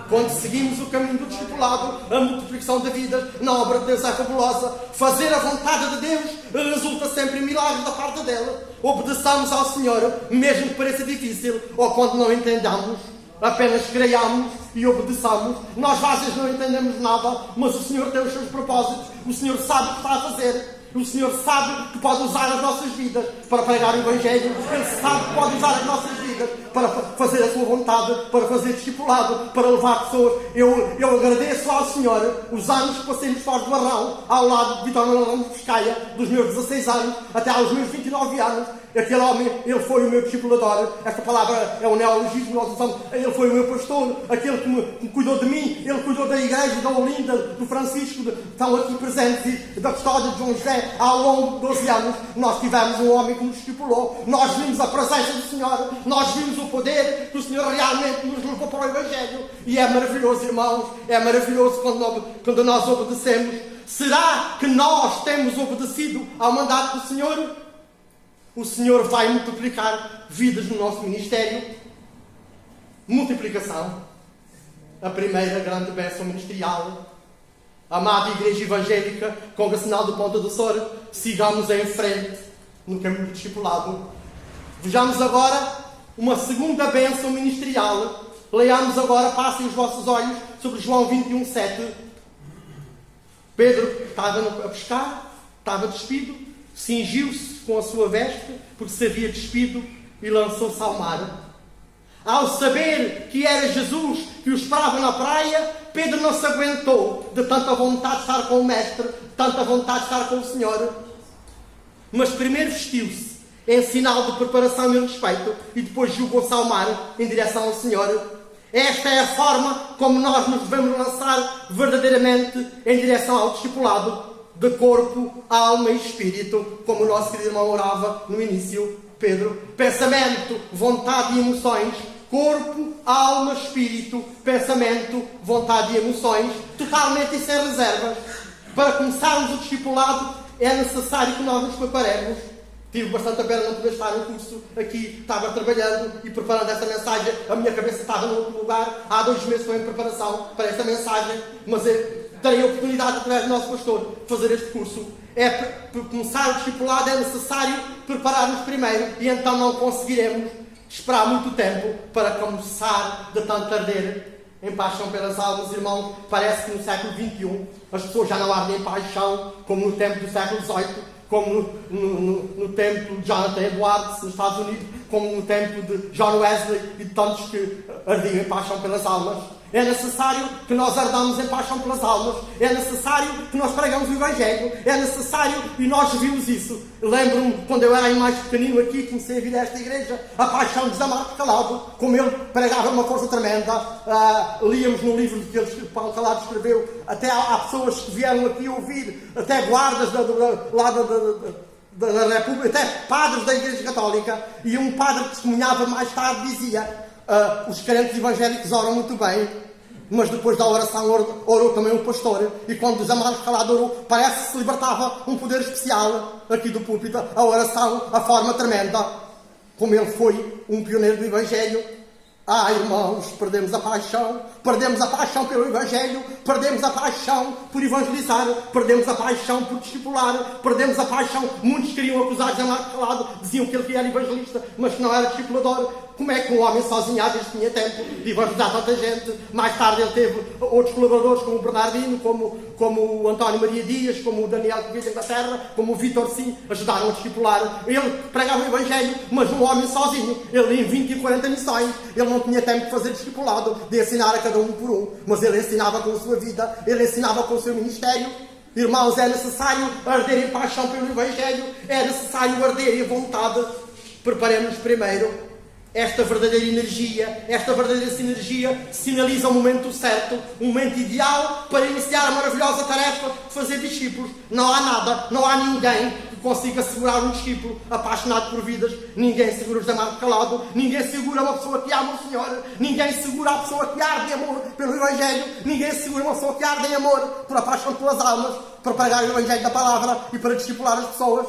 Quando seguimos o caminho do discipulado, a multiplicação de vidas na obra de Deus é fabulosa. Fazer a vontade de Deus resulta sempre em milagres da parte dele. Obedeçamos ao Senhor, mesmo que pareça difícil, ou quando não entendamos, apenas creiamos e obedeçamos. Nós às vezes não entendemos nada, mas o Senhor tem os seus propósitos, o Senhor sabe o que está a fazer. O Senhor sabe que pode usar as nossas vidas para pregar o Evangelho. Ele sabe que pode usar as nossas vidas para fazer a sua vontade, para fazer discipulado, para levar pessoas. Eu agradeço ao Senhor os anos que passei nos Foz do Barrão, ao lado de Vitor Manuel Ramos de Pescaia, dos meus 16 anos até aos meus 29 anos. Aquele homem, ele foi o meu discipulador. Esta palavra é um neologismo, nós usamos. Ele foi o meu pastor, aquele que me cuidou de mim. Ele cuidou da igreja, da Olinda, do Francisco, estão aqui presentes, e da custódia de João José. Ao longo de 12 anos, nós tivemos um homem que nos discipulou. Nós vimos a presença do Senhor, nós vimos o poder que o Senhor realmente nos levou para o Evangelho. E é maravilhoso, irmãos, é maravilhoso quando nós obedecemos. Será que nós temos obedecido ao mandato do Senhor? O Senhor vai multiplicar vidas no nosso ministério. Multiplicação. A primeira grande bênção ministerial. Amada Igreja Evangélica, Congregacional do Ponta do Açor, sigamos em frente no caminho do discipulado. Vejamos agora uma segunda bênção ministerial. Leiamos agora, passem os vossos olhos sobre João 21:7. Pedro estava a pescar, estava despido, cingiu-se com a sua veste, porque se havia despido, e lançou-se ao mar. Ao saber que era Jesus que o esperava na praia, Pedro não se aguentou de tanta vontade de estar com o Mestre, de tanta vontade de estar com o Senhor. Mas primeiro vestiu-se em sinal de preparação e respeito, e depois jogou-se ao mar em direção ao Senhor. Esta é a forma como nós nos devemos lançar verdadeiramente em direção ao discipulado, de corpo, alma e espírito, como o nosso querido irmão orava no início, Pedro. Pensamento, vontade e emoções, corpo, alma, espírito, pensamento, vontade e emoções, totalmente e sem reservas. Para começarmos o discipulado, é necessário que nós nos preparemos. Tive bastante a pena não poder estar no curso aqui, estava trabalhando e preparando esta mensagem, a minha cabeça estava no outro lugar. Há 2 meses foi em preparação para esta mensagem, mas terei a oportunidade, através do nosso pastor, de fazer este curso. Para começar o discipulado é necessário preparar-nos primeiro, e então não conseguiremos esperar muito tempo para começar de tanto arder em paixão pelas almas. Irmãos, parece que no século XXI as pessoas já não ardem em paixão como no tempo do século XVIII, como no tempo de Jonathan Edwards nos Estados Unidos, como no tempo de John Wesley e de tantos que ardiam em paixão pelas almas. É necessário que nós ardamos em paixão pelas almas. É necessário que nós pregamos o Evangelho. É necessário, e nós vimos isso. Lembro-me, quando eu era mais pequenino aqui, comecei a vir a esta igreja, a paixão de Zamarco Calado, como ele pregava uma força tremenda. Líamos no livro que Paulo Calado escreveu, até há pessoas que vieram aqui ouvir, até guardas da República, até padres da Igreja Católica, e um padre que testemunhava mais tarde dizia: os crentes evangélicos oram muito bem, mas depois da oração orou também um pastor, e quando os amados Calado orou, parece que se libertava um poder especial aqui do púlpito, a oração, a forma tremenda, como ele foi um pioneiro do Evangelho. Irmãos, perdemos a paixão pelo Evangelho, perdemos a paixão por evangelizar, perdemos a paixão por discipular, perdemos a paixão. Muitos queriam acusar de Amado Calado, diziam que ele era evangelista, mas que não era discipulador. Como é que um homem sozinho às vezes tinha tempo de evangelizar tanta gente? Mais tarde ele teve outros colaboradores, como o Bernardino, como o António Maria Dias, como o Daniel que veio da Inglaterra, como o Vítor Sim, ajudaram a discipular. Ele pregava o Evangelho, mas um homem sozinho, ele em 20 e 40 missões, ele não tinha tempo de fazer discipulado, de ensinar a cada um por um, mas ele ensinava com a sua vida, ele ensinava com o seu ministério. Irmãos, é necessário arder em paixão pelo Evangelho, é necessário arder em vontade. Preparemos primeiro. Esta verdadeira energia, esta verdadeira sinergia sinaliza o momento certo, o momento ideal para iniciar a maravilhosa tarefa de fazer discípulos. Não há nada, não há ninguém que consigo assegurar um discípulo apaixonado por vidas. Ninguém segura os amados calado, ninguém segura uma pessoa que ama o Senhor, ninguém segura a pessoa que arde em amor pelo Evangelho, ninguém segura uma pessoa que arde em amor por a paixão pelas almas, para pregar o Evangelho da Palavra e para discipular as pessoas.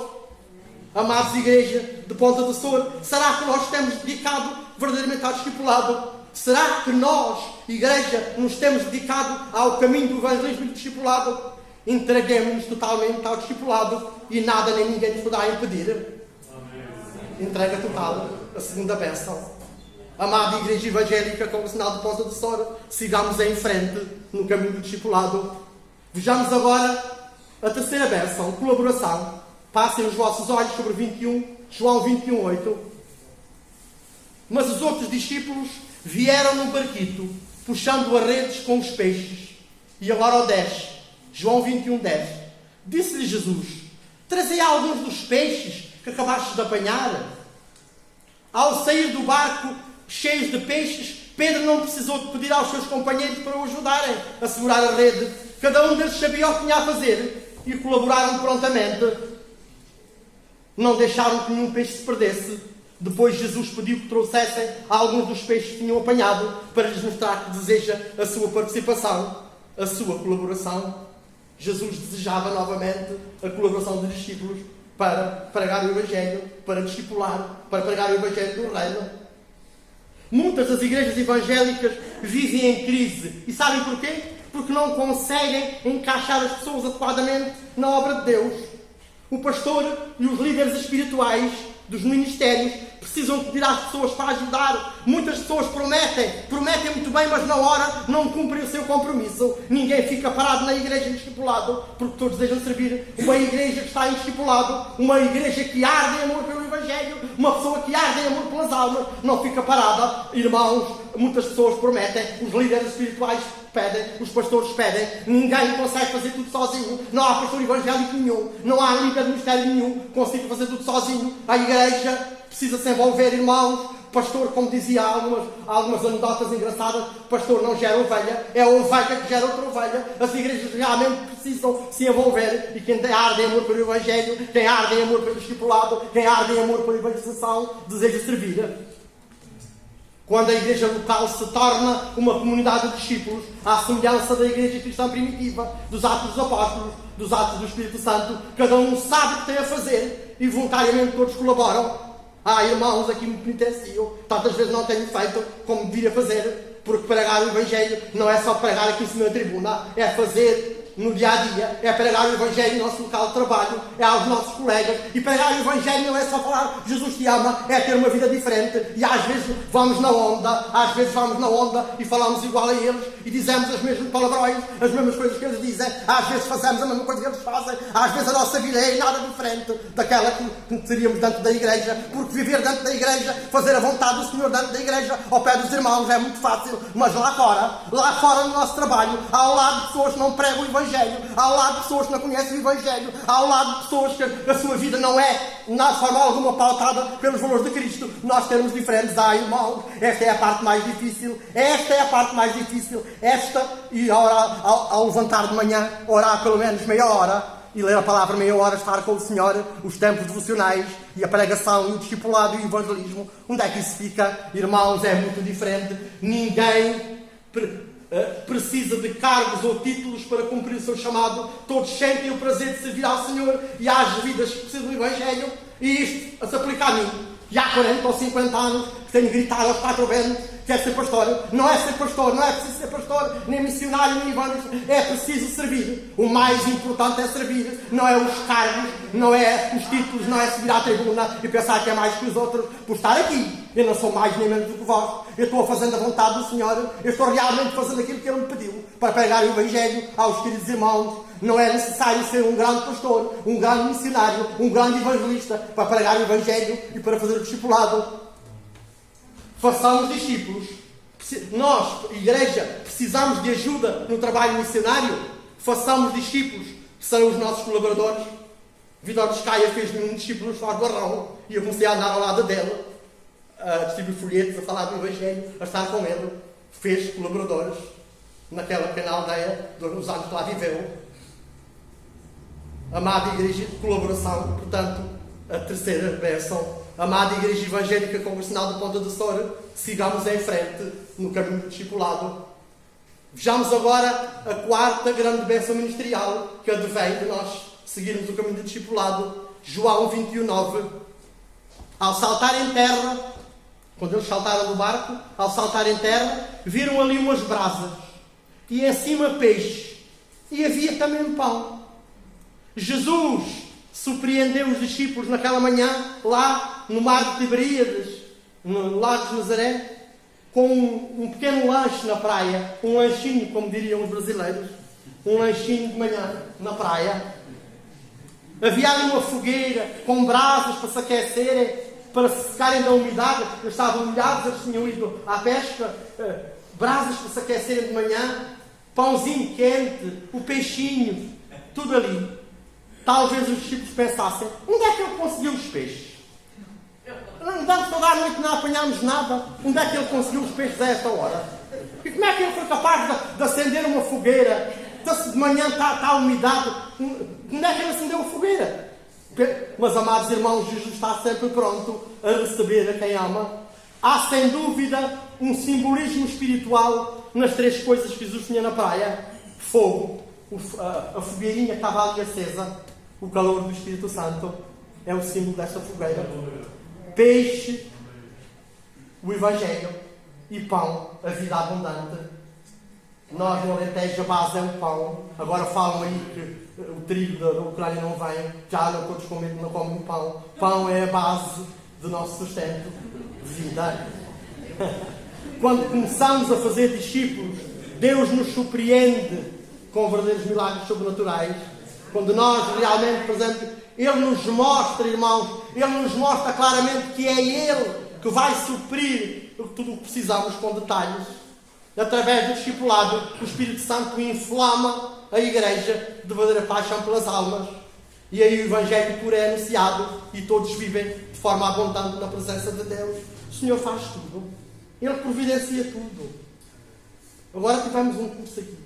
Amados igreja de Ponta do Sul, será que nós temos dedicado verdadeiramente ao discipulado? Será que nós, igreja, nos temos dedicado ao caminho do evangelismo e do discipulado? Entreguemos-nos totalmente ao discipulado e nada nem ninguém nos poderá impedir. Amém. Entrega total, a segunda bênção. Amada igreja evangélica, como sinal de Ponta do Sul, sigamos em frente no caminho do discipulado. Vejamos agora a terceira bênção, colaboração. Passem os vossos olhos sobre João 21, 8. Mas os outros discípulos vieram num barquito, puxando as redes com os peixes. E agora o 10. João 21, 10. Disse-lhe Jesus: trazei alguns dos peixes que acabastes de apanhar. Ao sair do barco, cheios de peixes, Pedro não precisou de pedir aos seus companheiros para o ajudarem a segurar a rede. Cada um deles sabia o que tinha a fazer e colaboraram prontamente. Não deixaram que nenhum peixe se perdesse. Depois Jesus pediu que trouxessem alguns dos peixes que tinham apanhado para lhes mostrar que deseja a sua participação, a sua colaboração. Jesus desejava novamente a colaboração dos discípulos para pregar o Evangelho, para discipular, para pregar o Evangelho do Reino. Muitas das igrejas evangélicas vivem em crise. E sabem porquê? Porque não conseguem encaixar as pessoas adequadamente na obra de Deus. O pastor e os líderes espirituais dos ministérios precisam pedir às pessoas para ajudar. Muitas pessoas prometem muito bem, mas na hora não cumprem o seu compromisso. Ninguém fica parado na igreja em discipulado, porque todos desejam servir. Uma igreja que está em discipulado, uma igreja que arde em amor pelo Evangelho, uma pessoa que arde em amor pelas almas, não fica parada. Irmãos, muitas pessoas prometem, os líderes espirituais pedem, os pastores pedem, ninguém consegue fazer tudo sozinho. Não há pastor evangélico nenhum, não há líder de ministério nenhum que consiga fazer tudo sozinho. A igreja precisa se envolver, irmãos. Pastor, como dizia algumas anedotas engraçadas, pastor não gera ovelha, é a ovelha que gera outra ovelha. As igrejas realmente precisam se envolver, e quem arde em amor pelo Evangelho, quem arde em amor pelo discipulado, quem arde em amor pela evangelização, deseja servir. Quando a igreja local se torna uma comunidade de discípulos, à semelhança da igreja cristã primitiva, dos Atos dos Apóstolos, dos Atos do Espírito Santo, cada um sabe o que tem a fazer e voluntariamente todos colaboram. Irmãos, aqui me penitencio, tantas vezes não tenho feito como deveria fazer, porque pregar o Evangelho não é só pregar aqui em cima da tribuna, é fazer no dia a dia, é pregar o Evangelho no nosso local de trabalho, é aos nossos colegas. E pregar o Evangelho não é só falar Jesus te ama, é ter uma vida diferente. E às vezes vamos na onda e falamos igual a eles e dizemos as mesmas palavrões, as mesmas coisas que eles dizem. Às vezes fazemos a mesma coisa que eles fazem. Às vezes a nossa vida é nada diferente daquela que teríamos dentro da igreja, porque viver dentro da igreja, fazer a vontade do Senhor dentro da igreja, ao pé dos irmãos, é muito fácil. Mas lá fora no nosso trabalho, ao lado de pessoas que não pregam o Evangelho, ao lado de pessoas que não conhecem o Evangelho, ao lado de pessoas que a sua vida não é, de forma alguma, pautada pelos valores de Cristo, nós termos diferentes. Irmãos, esta é a parte mais difícil. E ao levantar de manhã, orar pelo menos meia hora, e ler a palavra meia hora, estar com o Senhor, os tempos devocionais, e a pregação, e o discipulado, e o evangelismo. Onde é que isso fica? Irmãos, é muito diferente. Ninguém precisa de cargos ou títulos para cumprir o seu chamado. Todos sentem o prazer de servir ao Senhor, e há as vidas que precisam do Evangelho. E isto se aplica a mim, que há 40 ou 50 anos que tenho gritado aos 4 ventos que é ser pastor. Não é ser pastor, não é preciso ser pastor, nem missionário, nem evangelista. É preciso servir. O mais importante é servir. Não é os cargos, não é os títulos, não é subir à tribuna e pensar que é mais que os outros por estar aqui. Eu não sou mais nem menos do que vós. Eu estou fazendo a vontade do Senhor. Eu estou realmente fazendo aquilo que Ele me pediu para pregar o Evangelho aos queridos irmãos. Não é necessário ser um grande pastor, um grande missionário, um grande evangelista para pregar o Evangelho e para fazer o discipulado. Façamos discípulos. Nós, igreja, precisamos de ajuda no trabalho missionário. Façamos discípulos, que são os nossos colaboradores. Vitor Descaia fez-me um discípulo no Flávio Barrão e eu comecei a andar ao lado dele, a distribuir folhetos, a falar do Evangelho, a estar com ele. Fez colaboradores naquela pequena aldeia dos anos que lá viveu. Amada Igreja de Colaboração, portanto, a terceira bênção. Amada Igreja Evangélica Congregacional de Ponta do Sor, sigamos em frente no caminho do discipulado. Vejamos agora a quarta grande bênção ministerial que advém de nós seguirmos o caminho do discipulado. João 21:9. Ao saltar em terra, quando eles saltaram do barco, ao saltar em terra, viram ali umas brasas e em cima peixe e havia também pão. Jesus surpreendeu os discípulos naquela manhã, lá no mar de Tiberíades, no lago de Nazaré, com um pequeno lanche na praia, um lanchinho, como diriam os brasileiros, um lanchinho de manhã na praia. Havia ali uma fogueira com brasas para se aquecerem, para se secarem da umidade. Eles estavam molhados, eles tinham ido à pesca, brasas para se aquecerem de manhã, pãozinho quente, o peixinho, tudo ali. Talvez os discípulos pensassem: onde é que ele conseguiu os peixes? Andamos toda a noite, não apanhámos nada. Onde é que ele conseguiu os peixes a esta hora? E como é que ele foi capaz de acender uma fogueira? De manhã está a umidade. Onde é que ele acendeu a fogueira? Mas, amados irmãos, Jesus está sempre pronto a receber a quem ama. Há, sem dúvida, um simbolismo espiritual nas três coisas que Jesus tinha na praia: fogo, a fogueirinha que estava ali acesa, o calor do Espírito Santo é o símbolo desta fogueira. Peixe, o Evangelho, e pão, a vida abundante. Nós no Alentejo a base é o pão. Agora falam aí que o trigo da Ucrânia não vem, já não todos não comem pão. Pão é a base do nosso sustento de vida. Quando começamos a fazer discípulos, Deus nos surpreende com verdadeiros milagres sobrenaturais. Quando nós realmente, por exemplo, Ele nos mostra, irmãos, Ele nos mostra claramente que é Ele que vai suprir tudo o que precisamos com detalhes. Através do discipulado, o Espírito Santo inflama a Igreja de verdadeira paixão pelas almas. E aí o Evangelho puro é anunciado e todos vivem de forma abundante na presença de Deus. O Senhor faz tudo. Ele providencia tudo. Agora tivemos um curso aqui.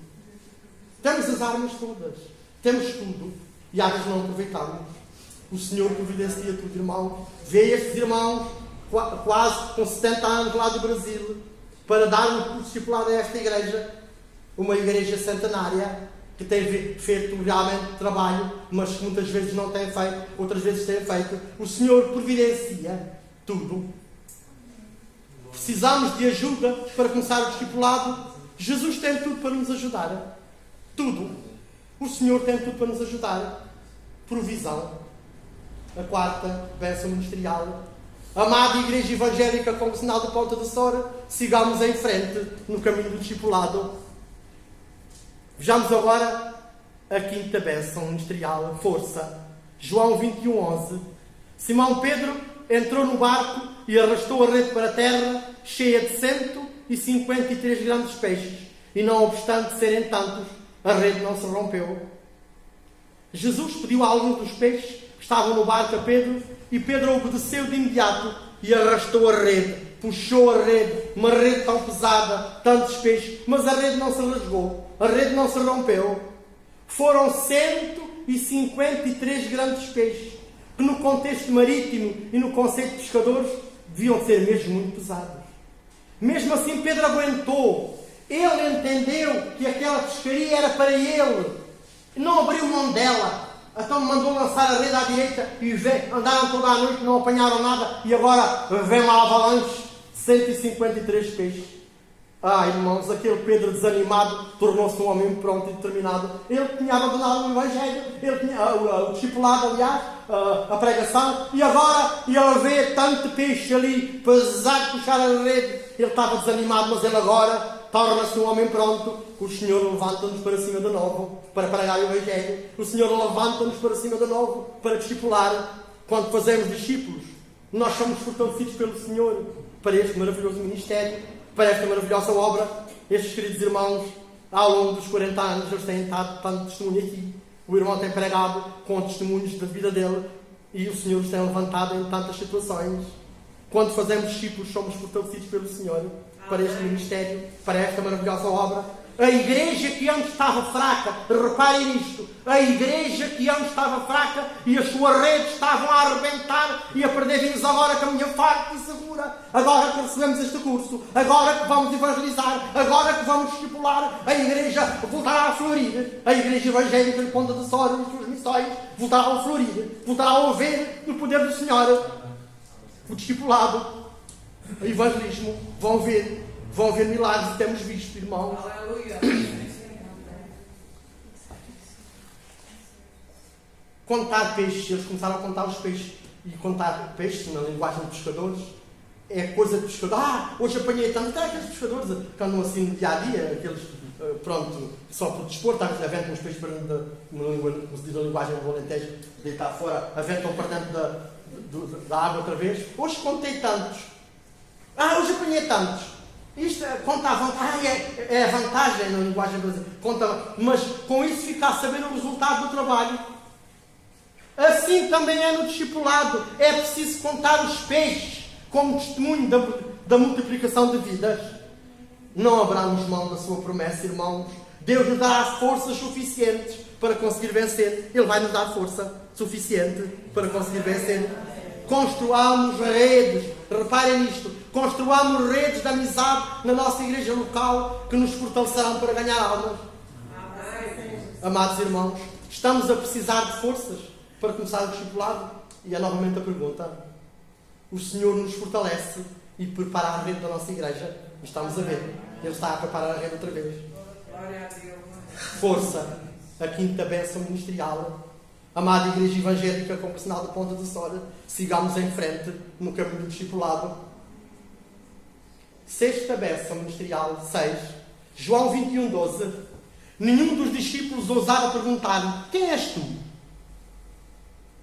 Temos as armas todas. Temos tudo. E às vezes não aproveitamos. O Senhor providencia tudo, irmão. Vê estes irmãos, quase com 70 anos lá do Brasil, para dar um curso discipulado a esta igreja. Uma igreja centenária, que tem feito realmente trabalho, mas que muitas vezes não tem feito, outras vezes tem feito. O Senhor providencia tudo. Precisamos de ajuda para começar o discipulado. Jesus tem tudo para nos ajudar. Tudo. O Senhor tem tudo para nos ajudar. Provisão. A quarta bênção ministerial. Amada Igreja Evangélica Congregacional de Ponta do Sor, sigamos em frente no caminho do discipulado. Vejamos agora a quinta bênção ministerial. Força. João 21:11. Simão Pedro entrou no barco e arrastou a rede para a terra, cheia de 153 grandes peixes, e não obstante serem tantos, a rede não se rompeu. Jesus pediu a alguns dos peixes que estavam no barco a Pedro, e Pedro obedeceu de imediato e arrastou a rede, puxou a rede, uma rede tão pesada, tantos peixes, mas a rede não se rasgou, a rede não se rompeu. Foram 153 grandes peixes, que no contexto marítimo e no conceito de pescadores deviam ser mesmo muito pesados. Mesmo assim Pedro aguentou. Ele entendeu que aquela pescaria era para ele, não abriu mão dela. Então mandou lançar a rede à direita e andaram toda a noite, não apanharam nada, e agora vem uma avalanche, 153 peixes. Irmãos, aquele Pedro desanimado tornou-se um homem pronto e determinado. Ele tinha abandonado o Evangelho, ele tinha o discipulado, aliás, a pregação, e agora ele vê tanto peixe ali, pesado de puxar a rede. Ele estava desanimado, mas ele agora torna-se um homem pronto. O Senhor levanta-nos para cima de novo para pregar o Evangelho. O Senhor levanta-nos para cima de novo para discipular. Quando fazemos discípulos, nós somos fortalecidos pelo Senhor para este maravilhoso ministério, para esta maravilhosa obra. Estes queridos irmãos, ao longo dos 40 anos, eles têm dado tanto testemunho aqui. O irmão tem pregado com testemunhos da vida dele e o Senhor os tem levantado em tantas situações. Quando fazemos discípulos, somos fortalecidos pelo Senhor para este ministério, para esta maravilhosa obra. A igreja que antes estava fraca, reparem nisto, a igreja que antes estava fraca e as suas redes estavam a arrebentar e a perder vinhos, agora caminha farta e segura, agora que recebemos este curso, agora que vamos evangelizar, agora que vamos discipular, a igreja voltará a florir, a igreja evangélica de Ponta de Sora e as suas missões voltará a florir, voltará a ver no poder do Senhor, o discipulado, o evangelismo, vão ver milagres que temos visto, irmãos. Contar peixes, eles começaram a contar os peixes. E contar peixes, na linguagem de pescadores, é coisa de pescador. Hoje apanhei tanto. Aqueles pescadores que andam assim no dia a dia, aqueles, pronto, só por desporto, às vezes aventam os peixes para dentro como se diz a linguagem do Alentejo, deitar fora, aventam para dentro da água outra vez. Hoje contei tantos. Hoje apanhei tantos. Isto conta a vantagem, é a vantagem na linguagem brasileira, mas com isso fica a saber o resultado do trabalho. Assim também é no discipulado, é preciso contar os peixes como testemunho da multiplicação de vidas. Não abramos mão da sua promessa, irmãos. Deus nos dará forças suficientes para conseguir vencer. Ele vai nos dar força suficiente para conseguir vencer. Construamos redes, reparem nisto, construamos redes de amizade na nossa igreja local que nos fortalecerão para ganhar almas. Amados irmãos, estamos a precisar de forças para começar o discipulado? E é novamente a pergunta. O Senhor nos fortalece e prepara a rede da nossa igreja. Estamos a ver. Ele está a preparar a rede outra vez. Força, a quinta bênção ministerial. Amada Igreja Evangélica Confessional de Ponta de Sora, sigamos em frente no caminho do discipulado. Sexta bênção ministerial, 6. João 21:12. Nenhum dos discípulos ousava perguntar-lhe: quem és tu?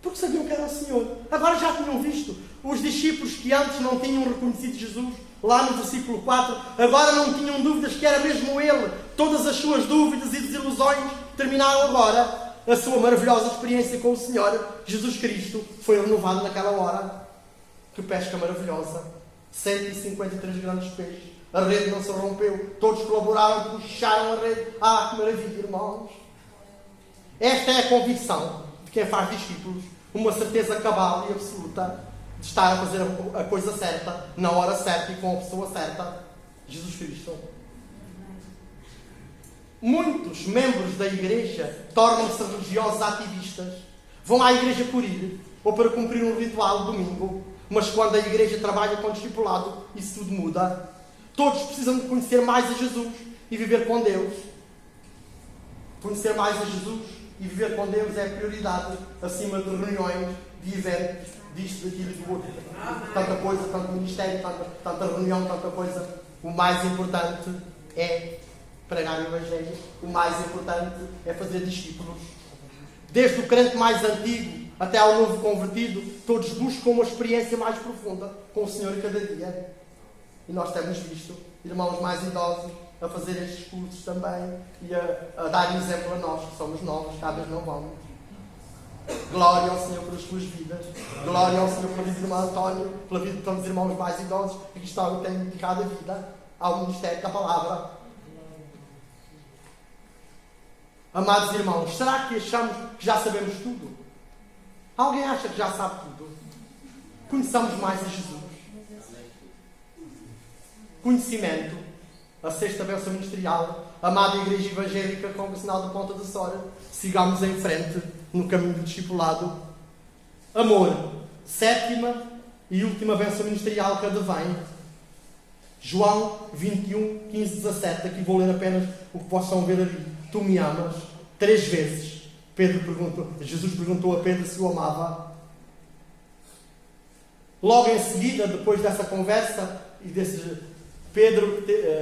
Porque sabiam que era o Senhor. Agora já tinham visto. Os discípulos que antes não tinham reconhecido Jesus, lá no versículo 4, agora não tinham dúvidas que era mesmo Ele. Todas as suas dúvidas e desilusões terminaram agora. A sua maravilhosa experiência com o Senhor Jesus Cristo foi renovada naquela hora. Que pesca maravilhosa! 153 grandes peixes. A rede não se rompeu. Todos colaboraram, puxaram a rede. Que maravilha, irmãos! Esta é a convicção de quem faz discípulos. Uma certeza cabal e absoluta de estar a fazer a coisa certa, na hora certa e com a pessoa certa. Jesus Cristo. Muitos membros da igreja tornam-se religiosos ativistas. Vão à igreja por ir, ou para cumprir um ritual domingo. Mas quando a igreja trabalha com discipulado, isso tudo muda. Todos precisam de conhecer mais a Jesus e viver com Deus. Conhecer mais a Jesus e viver com Deus é a prioridade, acima de reuniões, de eventos, disto, daquilo e do outro. Tanta coisa, tanto ministério, tanta reunião, tanta coisa. O mais importante é pregar o Evangelho. O mais importante é fazer discípulos. Desde o crente mais antigo até ao novo convertido, todos buscam uma experiência mais profunda com o Senhor cada dia. E nós temos visto irmãos mais idosos a fazer estes cursos também e a dar exemplo a nós, que somos novos, cada vez não vamos. Glória ao Senhor pelas suas vidas. Glória ao Senhor pela vida do irmão António, pela vida de tantos irmãos mais idosos que têm dedicado a vida ao ministério da palavra. Amados irmãos, será que achamos que já sabemos tudo? Alguém acha que já sabe tudo? Conheçamos mais a Jesus. Conhecimento, a sexta bênção ministerial, amada Igreja Evangélica Confessional de Ponta de Sora, sigamos em frente no caminho do discipulado. Amor, sétima e última bênção ministerial que advém. João 21, 15, 17. Aqui vou ler apenas o que possam ver ali. Tu me amas? 3 vezes. Jesus perguntou a Pedro se o amava. Logo em seguida, depois dessa conversa,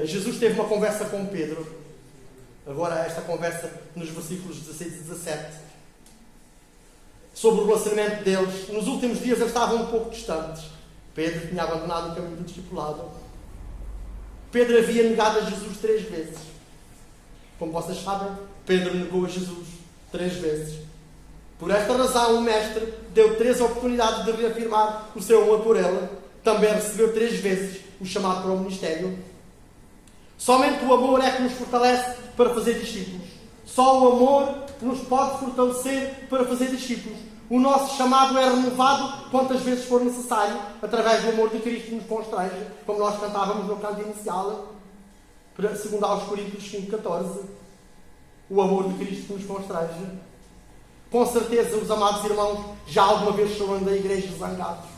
Jesus teve uma conversa com Pedro. Agora esta conversa nos versículos 16 e 17. Sobre o relacionamento deles. Nos últimos dias eles estavam um pouco distantes. Pedro tinha abandonado o caminho do discipulado. Pedro havia negado a Jesus 3 vezes. Como vocês sabem, Pedro negou a Jesus 3 vezes. Por esta razão, o Mestre deu 3 oportunidades de reafirmar o seu amor por ele. Também recebeu 3 vezes o chamado para o ministério. Somente o amor é que nos fortalece para fazer discípulos. Só o amor nos pode fortalecer para fazer discípulos. O nosso chamado é renovado quantas vezes for necessário, através do amor de Cristo que nos constrange, como nós cantávamos no canto inicial, segundo aos Coríntios 5,14. O amor de Cristo que nos constrange. Com certeza, os amados irmãos já alguma vez foram da igreja zangados.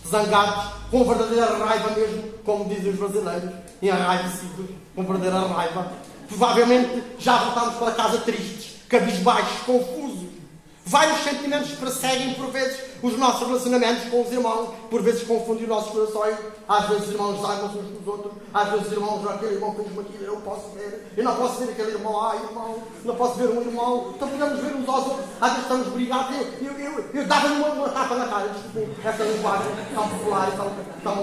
Zangados, com verdadeira raiva mesmo, como dizem os brasileiros, enraivecidos, com verdadeira raiva. Provavelmente já voltámos para casa tristes, cabisbaixos, confusos. Vários sentimentos perseguem, por vezes, os nossos relacionamentos com os irmãos, por vezes confundem os nossos corações. Às vezes os irmãos zangam-se uns com os outros, às vezes os irmãos, aquele irmão fez-me aquilo, eu posso ver, eu não posso ver aquele irmão, irmão, não posso ver um irmão, então podemos ver uns aos outros, às vezes estamos brigados, eu dava-lhe uma tapa na cara, desculpe, essa linguagem tão popular e tão,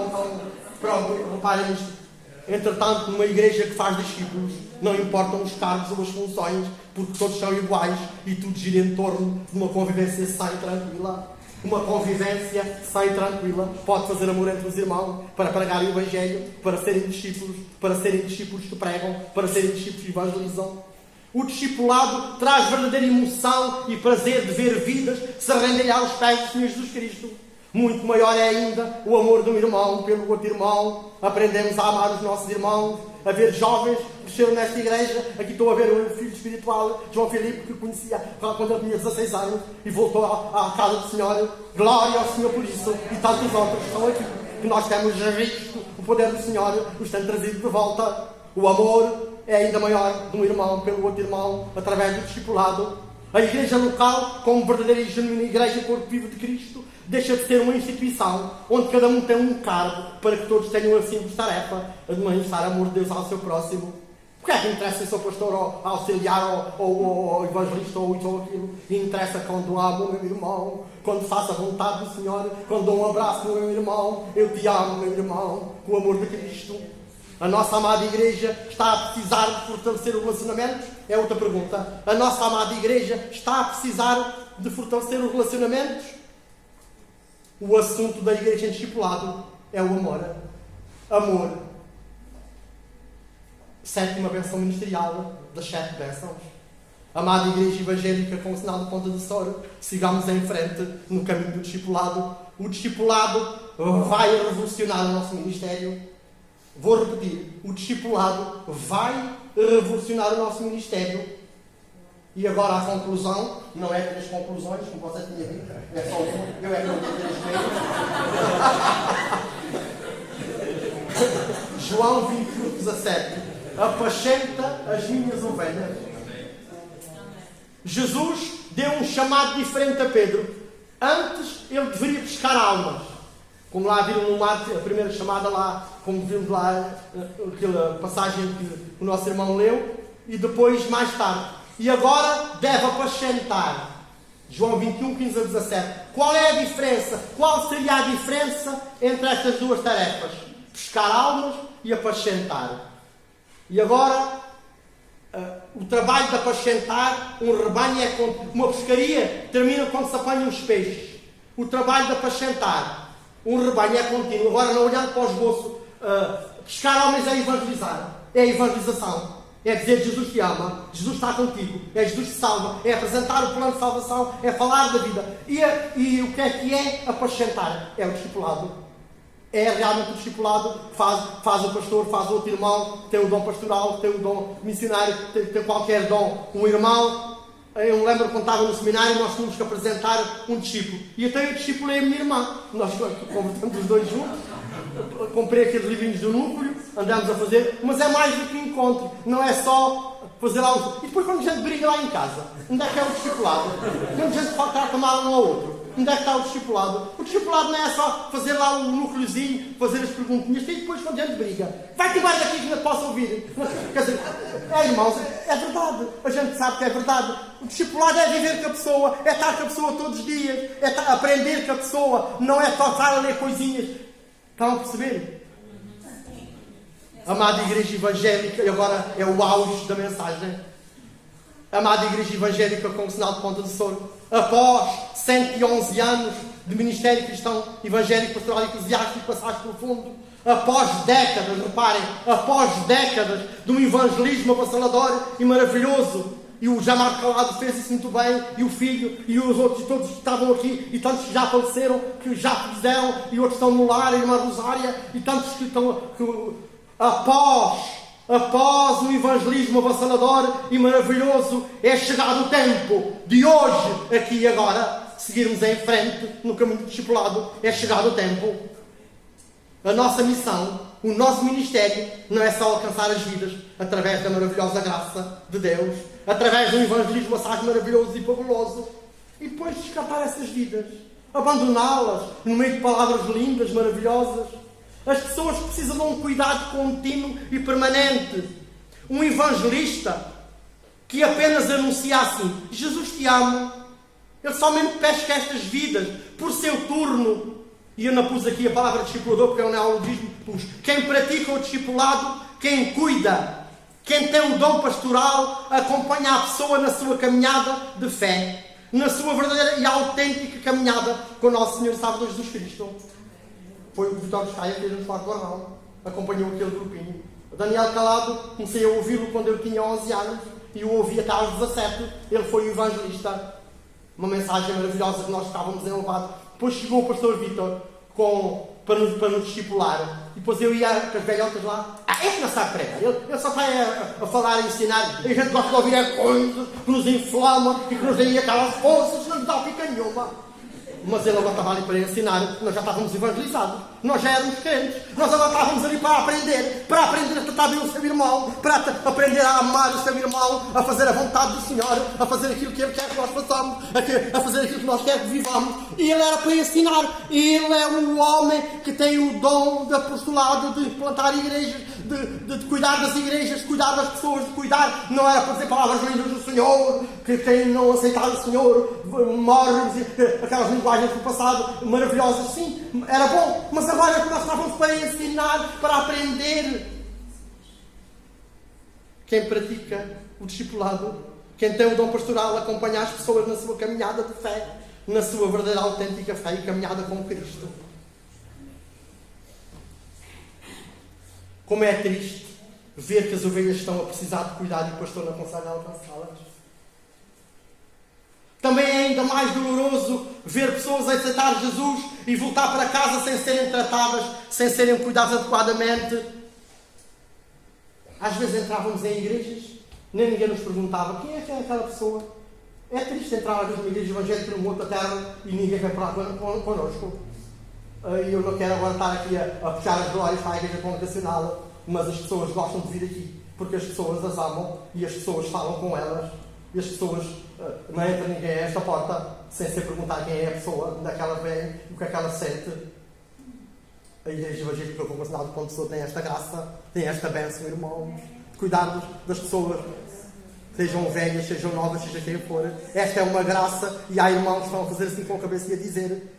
pronto, reparem nisto. Entretanto, numa igreja que faz discípulos, não importam os cargos ou as funções, porque todos são iguais e tudo gira em torno de uma convivência sã e tranquila. Uma convivência sã e tranquila pode fazer amor entre os irmãos para pregar o Evangelho, para serem discípulos que pregam, para serem discípulos que evangelizam. O discipulado traz verdadeira emoção e prazer de ver vidas se renderem aos pés do Senhor Jesus Cristo. Muito maior é ainda o amor de um irmão pelo outro irmão. Aprendemos a amar os nossos irmãos, a ver jovens que cresceram nesta igreja. Aqui estou a ver o meu filho espiritual, João Filipe, que conhecia quando ele tinha 16 anos e voltou à casa do Senhor. Glória ao Senhor por isso. E tantos outros que estão aqui, que nós temos visto o poder do Senhor, os tem trazido de volta. O amor é ainda maior de um irmão pelo outro irmão, através do discipulado. A igreja local, como verdadeira e genuína igreja corpo vivo de Cristo, deixa de ser uma instituição onde cada um tem um cargo para que todos tenham a simples tarefa de manifestar amor de Deus ao seu próximo. O que é que interessa se sou pastor ou auxiliar ou evangelista ou isso ou aquilo? E interessa quando amo o meu irmão, quando faço a vontade do Senhor, quando dou um abraço no meu irmão, eu te amo, meu irmão, com o amor de Cristo. A nossa amada igreja está a precisar de fortalecer o relacionamento? É outra pergunta. A nossa amada igreja está a precisar de fortalecer os relacionamentos? O assunto da igreja em discipulado é o amor. Amor. Sétima bênção ministerial das 7 bênçãos. Amada igreja evangélica com o sinal de ponta de soro, sigamos em frente no caminho do discipulado. O discipulado vai revolucionar o nosso ministério. Vou repetir, o discipulado vai revolucionar o nosso ministério. E agora a conclusão, não é 3 conclusões, como você tinha dito, é só uma, eu é que não tenho 3 meses. João 21:17. Apacenta as minhas ovelhas. Jesus deu um chamado diferente a Pedro. Antes ele deveria pescar almas. Como lá viram no mar, a primeira chamada lá, como vimos lá, aquela passagem que o nosso irmão leu, e depois, mais tarde. E agora deve apacentar. João 21:15-17. Qual é a diferença? Qual seria a diferença entre estas duas tarefas? Pescar almas e apacentar. E agora, o trabalho de apacentar um rebanho é como uma pescaria, termina quando se apanham os peixes. O trabalho de apacentar um rebanho é contínuo. Agora, não olhando para o esboço, pescar homens é evangelizar. É a evangelização. É dizer Jesus te ama, Jesus está contigo, é Jesus te salva, é apresentar o plano de salvação, é falar da vida. E o que é apacentar? É o discipulado. É realmente o discipulado que faz o pastor, faz o outro irmão, tem o dom pastoral, tem o dom missionário, tem qualquer dom. Um irmão, eu me lembro quando estava no seminário, nós tínhamos que apresentar um discípulo. E até eu discipulei a minha irmã. Nós convertemos os dois juntos. Comprei aqueles livrinhos do núcleo, andamos a fazer, mas é mais do que um encontro, não é só fazer lá um... E depois quando a gente briga lá em casa, onde é que é o discipulado? Quando a gente pode estar a tomar um ao outro, onde é que está o discipulado? O discipulado não é só fazer lá um núcleozinho, fazer as perguntinhas, e depois quando a gente briga, vai-te embora daqui que não te posso ouvir. Quer dizer, irmãos, é verdade, a gente sabe que é verdade. O discipulado é viver com a pessoa, é estar com a pessoa todos os dias, é aprender com a pessoa, não é só estar a ler coisinhas. Estão a perceber? Amada igreja evangélica, e agora é o auge da mensagem. Amada igreja evangélica com o sinal de ponta de soro, após 111 anos de ministério cristão, evangélico, pastoral e eclesiástico passados pelo fundo, após décadas, reparem, após décadas de um evangelismo avassalador e maravilhoso. E o Jamar Calado fez isso muito bem, e o filho, e os outros, todos que estavam aqui, e tantos que já faleceram, que já fizeram, e outros estão no lar, a irmã Rosária, e tantos que estão... Após um evangelismo avassalador e maravilhoso, é chegado o tempo de hoje, aqui e agora, seguirmos em frente no caminho do discipulado. É chegado o tempo. A nossa missão, o nosso ministério, não é só alcançar as vidas através da maravilhosa graça de Deus, através de um evangelismo assaz maravilhoso e fabuloso, e depois descartar essas vidas, abandoná-las no meio de palavras lindas, maravilhosas. As pessoas precisam de um cuidado contínuo e permanente. Um evangelista que apenas anuncia assim: Jesus te ama. Ele somente pesca estas vidas por seu turno. E eu não pus aqui a palavra discipulador porque é um neologismo. Pus quem pratica o discipulado, quem cuida, quem tem o dom pastoral, acompanha a pessoa na sua caminhada de fé, na sua verdadeira e autêntica caminhada com o nosso Senhor e Salvador Jesus Cristo. Foi o Vitor Escaia que fez no Parque do Arnaldo, acompanhou aquele grupinho. O Daniel Calado, comecei a ouvi-lo quando eu tinha 11 anos e o ouvi até aos 17. Ele foi o evangelista. Uma mensagem maravilhosa que nós estávamos a levar. Depois chegou o pastor Vitor para nos discipular. E depois eu ia com as velhotas lá. Este não sabe pregar. Ele só vai a falar, a ensinar. E a gente gosta de ouvir coisas que nos inflamam e que nos deem aquelas forças que não nos dá pica nenhuma. Mas ele agora estava ali para ensinar, nós já estávamos evangelizados, nós já éramos crentes, nós agora estávamos ali para aprender a tratar bem o seu irmão, para aprender a amar o seu irmão, a fazer a vontade do Senhor, a fazer aquilo que Ele quer que nós façamos, a fazer aquilo que nós quer que vivamos. E ele era para ensinar, e ele é um homem que tem o dom de apostolado, de plantar igrejas, de cuidar das igrejas, de cuidar das pessoas, de cuidar, não era para dizer palavras lindas do Senhor, que quem não aceitar o Senhor morre, aquelas linguagens do passado maravilhosas, sim, era bom, mas agora é que nós estávamos para ensinar, para aprender. Quem pratica o discipulado, quem tem o dom pastoral, acompanha as pessoas na sua caminhada de fé, na sua verdadeira autêntica fé e caminhada com Cristo. Como é triste ver que as ovelhas estão a precisar de cuidado e o pastor não consegue alcançá-las. Também é ainda mais doloroso ver pessoas aceitar Jesus e voltar para casa sem serem tratadas, sem serem cuidadas adequadamente. Às vezes entrávamos em igrejas, nem ninguém nos perguntava quem é que é aquela pessoa. É triste entrar numa igreja evangélica numa outra terra e ninguém vem para lá connosco. E eu não quero agora estar aqui a puxar as glórias para a igreja congregacional, mas as pessoas gostam de vir aqui porque as pessoas as amam e as pessoas falam com elas e as pessoas não entra ninguém a esta porta sem se perguntar quem é a pessoa, onde é que ela vem, o que é que ela sente. A igreja evangélica congregacional de Ponte Pessoa tem esta graça, tem esta bênção, irmãos, de cuidar das pessoas, sejam velhas, sejam novas, seja quem for. Esta é uma graça e há irmãos que estão a fazer assim com a cabeça e a dizer: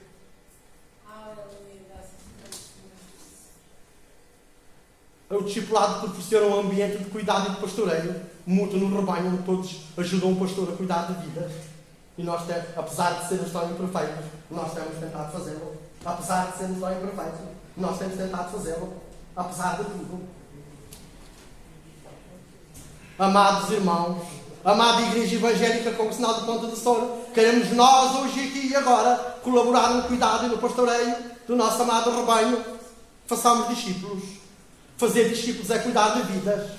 o discipulado proporciona um ambiente de cuidado e de pastoreio mútuo no rebanho, onde todos ajudam o pastor a cuidar de vidas. E nós, apesar de sermos tão imperfeitos, nós temos tentado fazê-lo. Apesar de sermos tão imperfeitos, nós temos tentado fazê-lo. Apesar de tudo. Amados irmãos, amada Igreja Evangélica Congregacional de Ponta do Soro, queremos nós, hoje aqui e agora, colaborar no cuidado e no pastoreio do nosso amado rebanho. Façamos discípulos. Fazer discípulos é cuidar de vidas.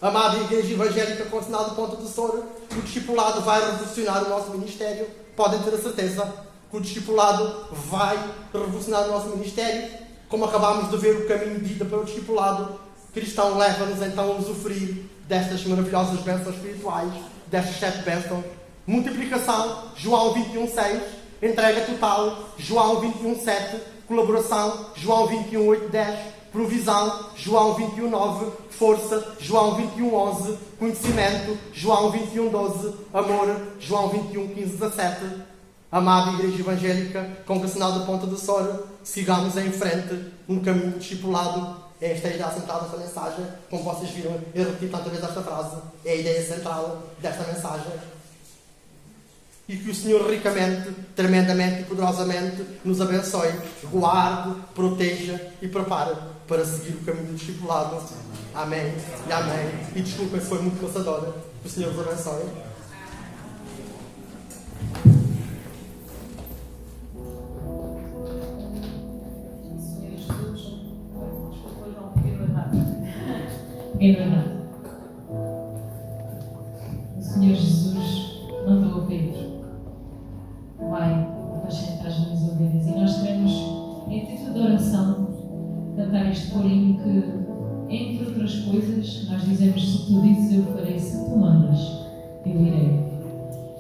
Amada Igreja Evangélica Congregacional de Ponta do Soro, o discipulado vai revolucionar o nosso ministério. Podem ter a certeza que o discipulado vai revolucionar o nosso ministério. Como acabámos de ver o caminho de vida para o discipulado cristão, leva-nos então a usufruir destas maravilhosas bênçãos espirituais, destas 7 bênçãos. Multiplicação, João 21:6. Entrega total, João 21:7. Colaboração, João 21:8-10. Provisão, João 21:9. Força, João 21:11. Conhecimento, João 21:12. Amor, João 21:15-17. Amada Igreja Evangélica Congregacional de Ponta do Soro, sigamos em frente no caminho do discipulado. Esta é a ideia central desta mensagem. Como vocês viram, eu repeti tantas vezes esta frase. É a ideia central desta mensagem. e que o Senhor ricamente, tremendamente e poderosamente nos abençoe, guarde, proteja e prepare para seguir o caminho do discipulado. Amém e amém. E desculpem se foi muito cansadora. O Senhor os abençoe. O Senhor Jesus mandou a Pedro: vai, apacenta as minhas ovelhas. E nós queremos, em título de oração, cantar este corinho que, entre outras coisas, nós dizemos: se tu dizes, eu farei; se tu mandas, eu irei.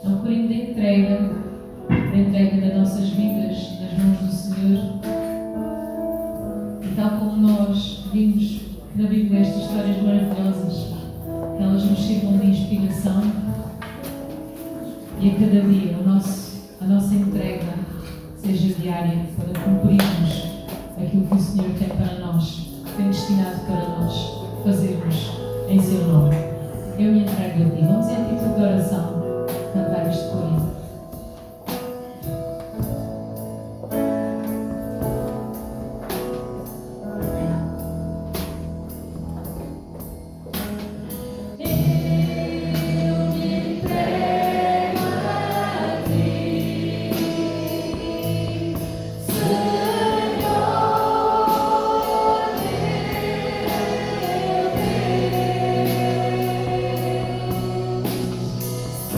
É um corinho de entrega das nossas vidas nas mãos do Senhor. E tal como nós vimos na Bíblia estas histórias maravilhosas, que elas nos sirvam de inspiração, e a cada dia a nossa entrega seja diária para cumprirmos aquilo que o Senhor tem para nós, tem destinado para nós fazermos em seu nome. Eu me entrego a ti. Vamos, em título de oração, cantar este corinho.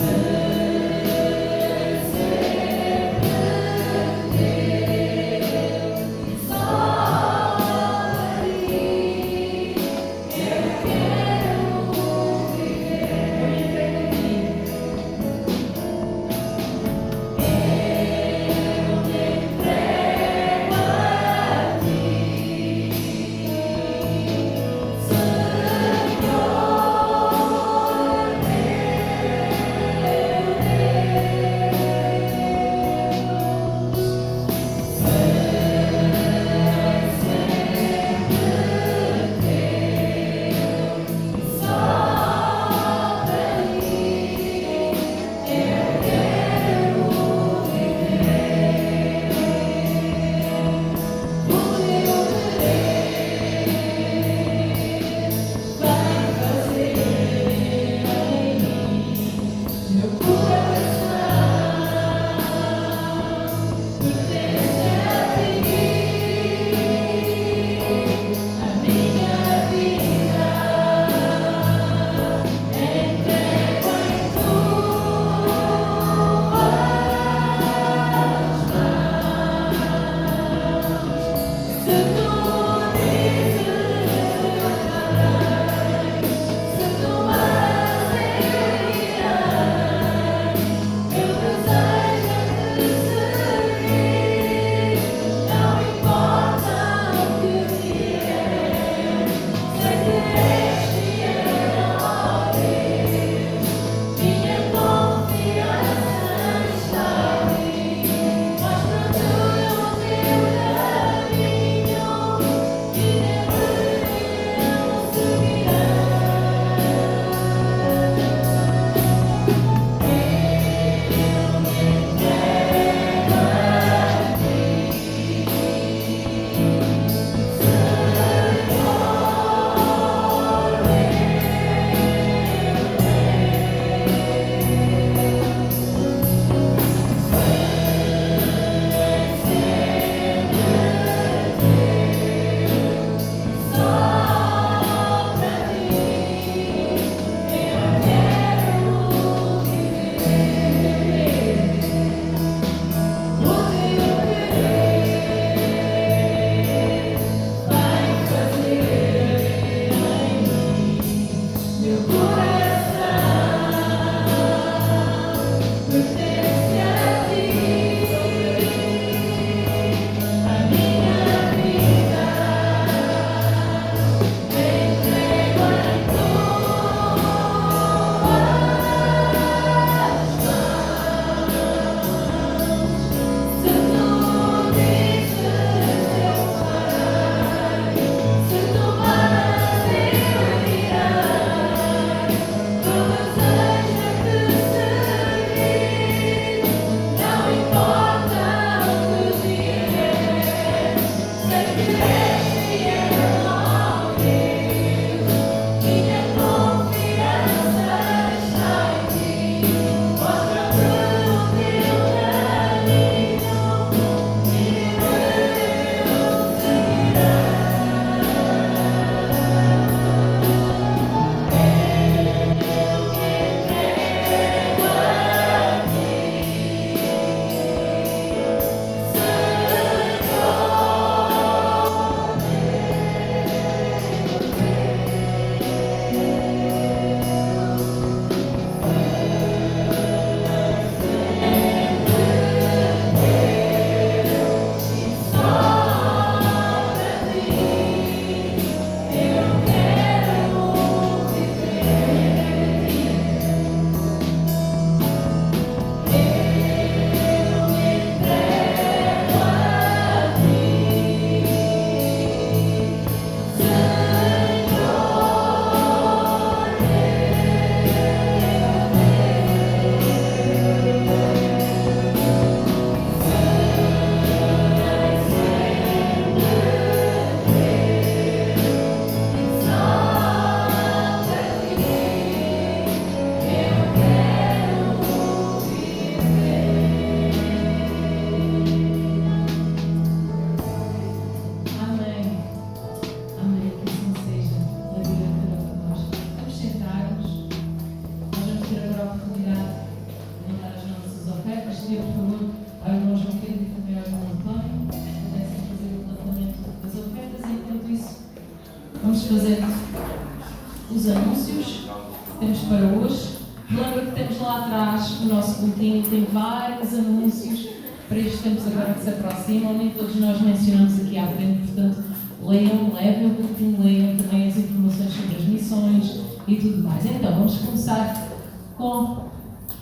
Senhor, fazendo os anúncios que temos para hoje. Lembra que temos lá atrás o nosso boletim, tem vários anúncios para estes tempos agora que se aproximam, nem todos nós mencionamos aqui à frente, portanto, leiam, levem o boletim, leiam também as informações sobre as missões e tudo mais. Então, vamos começar com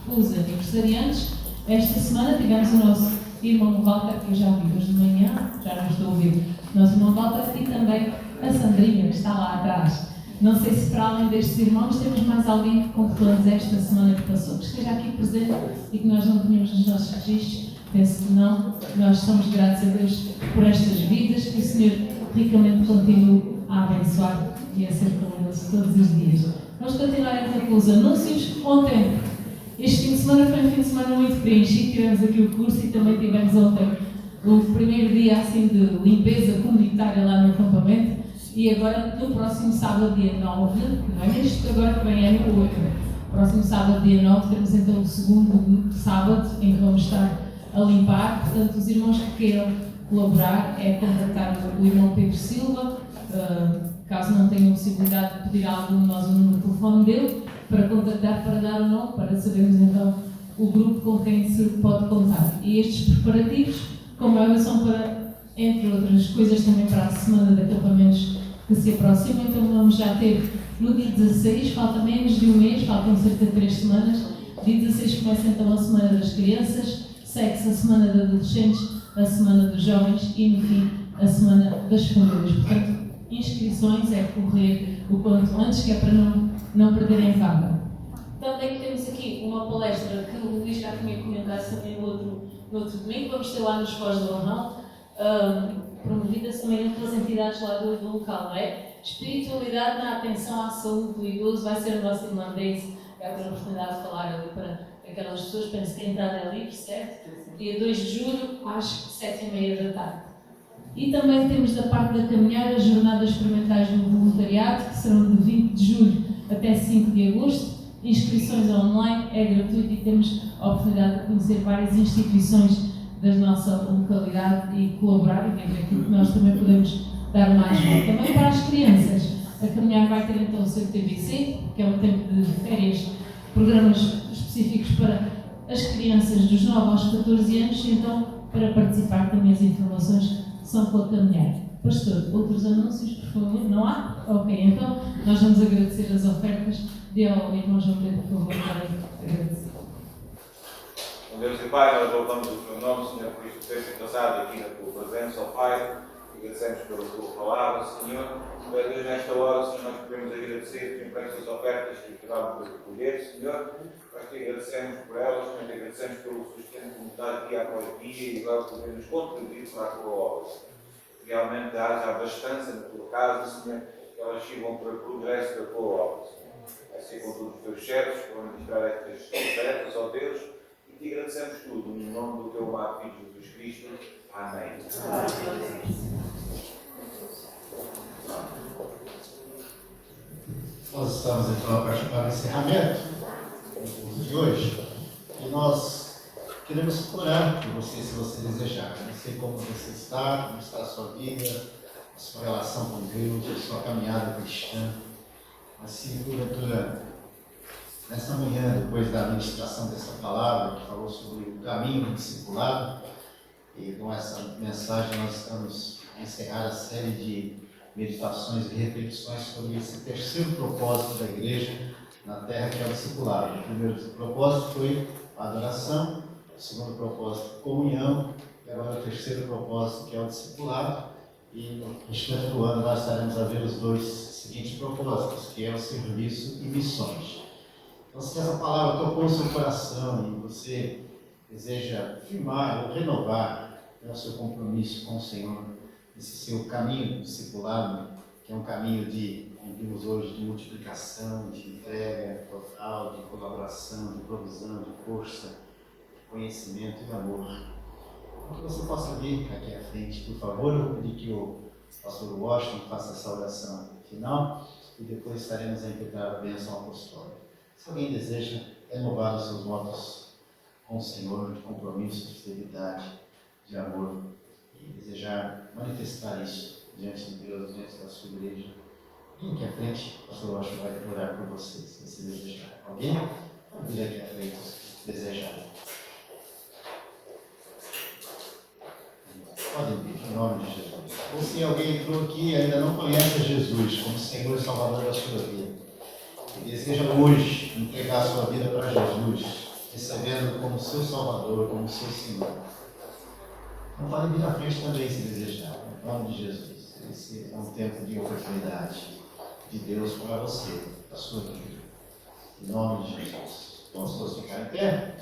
os aniversariantes. Esta semana tivemos o nosso irmão Walter, que eu já vi hoje de manhã, já não estou a ouvir, o nosso irmão Walter, e também a Sandrinha, que está lá atrás. Não sei se para além destes irmãos temos mais alguém que completou esta semana que passou, que esteja aqui presente e que nós não tínhamos nos nossos registros. Penso que não. Nós somos gratos a Deus por estas vidas, que o Senhor ricamente continue a abençoar e a ser com eles todos os dias. Vamos continuar então com os anúncios. Ontem, este fim de semana foi um fim de semana muito preenchido. Tivemos aqui o curso e também tivemos ontem o primeiro dia assim de limpeza comunitária lá no acampamento. E agora, no próximo sábado, dia 9, não é neste agora que vem, é no 8. Próximo sábado, dia 9, temos então o segundo sábado em que vamos estar a limpar. Portanto, os irmãos que queiram colaborar é contactar o irmão Pedro Silva, caso não tenham possibilidade de pedir algo, nós o número de telefone dele, para contactar, para dar o nome, para sabermos então o grupo com quem se pode contar. E estes preparativos, como é, são para, entre outras coisas, também para a semana de acampamentos que se aproxima. Então vamos já ter no dia 16, falta menos de um mês, faltam cerca de 3 semanas. Dia 16 começa então a Semana das Crianças, segue-se a Semana de Adolescentes, a Semana dos Jovens e, no fim, a Semana das Famílias. Portanto, inscrições é correr o quanto antes, que é para não perderem vaga. Também temos aqui uma palestra que o Luís já tinha comentado também no outro domingo. Vamos ter lá nos Foz do Honrão, promovida também pelas entidades lá do local, não é? Espiritualidade na atenção à saúde do idoso vai ser o nosso irlandês. Vai ter a oportunidade de falar ali para aquelas pessoas. Penso que a entrada é livre, certo? Dia 2 de julho, às 7h30 da tarde. E também temos da parte da caminhada as jornadas experimentais do voluntariado, que serão de 20 de julho até 5 de agosto. Inscrições online, é gratuito e temos a oportunidade de conhecer várias instituições da nossa localidade e colaborar e ver aquilo que nós também podemos dar mais. Também para as crianças, a caminhar vai ter então o seu TBC, que é um tempo de férias, programas específicos para as crianças dos 9 aos 14 anos, então para participar também as informações são com a caminhar. Pastor, outros anúncios, por favor? Não há? Ok, então nós vamos agradecer as ofertas. Dê ao irmão João Pedro, por favor, para agradecer. Deus e Pai, nós louvamos o Teu nome, Senhor, por isto ter sido passado aqui na Tua presença, ó Pai. Agradecemos pela Tua palavra, Senhor. Deus, nesta hora, Senhor, nós queremos agradecer por estas ofertas que acabamos de recolher, Senhor. Nós te agradecemos por elas, nós te agradecemos pelo sustento que nos dá aqui após dia e agora podemos contribuir para a Tua obra. Realmente haja abastança na Tua casa, Senhor, que elas sirvam para o progresso da Tua obra, Senhor. Assim com todos os Teus servos que vão administrar estas ofertas, ó Deus. E te agradecemos tudo, no nome do Teu amado Filho Jesus Cristo. Amém. Nós estamos então a partir para o encerramento de hoje e nós queremos orar por você, se você desejar. Não sei como você está, como está a sua vida, a sua relação com Deus, a sua caminhada cristã. Mas se porventura, nessa manhã, depois da ministração dessa palavra, que falou sobre o caminho do discipulado, e com essa mensagem nós estamos a encerrar a série de meditações e reflexões sobre esse terceiro propósito da igreja na terra, que é o discipulado. O primeiro propósito foi a adoração, o segundo propósito, comunhão, e agora o terceiro propósito, que é o discipulado. E no restante do ano nós estaremos a ver os dois seguintes propósitos, que é o serviço e missões. Então, se essa palavra tocou no seu coração e você deseja firmar ou renovar o seu compromisso com o Senhor, esse seu caminho do discipulado, que é um caminho de, como vimos hoje, de multiplicação, de entrega total, de colaboração, de provisão, de força, de conhecimento e de amor. Então, que você possa vir aqui à frente, por favor. Eu vou pedir que o pastor Washington faça essa oração final e depois estaremos a interpretar a bênção apostólica. Se alguém deseja renovar os seus votos com o Senhor, de compromisso, de fidelidade, de amor, e desejar manifestar isso diante de Deus, diante da sua igreja, Vem aqui à frente, o pastor Rocha vai orar por vocês, se desejar. Alguém? Vem aqui à frente, se desejar. Podem vir, em nome de Jesus. Ou se alguém entrou aqui e ainda não conhece Jesus como Senhor e Salvador da sua vida, e deseja hoje entregar a sua vida para Jesus, recebendo como seu Salvador, como seu Senhor. Não podem vir à frente também se desejar, em nome de Jesus. Esse é um tempo de oportunidade de Deus para você, para a sua vida. Em nome de Jesus. Vamos todos ficar em pé?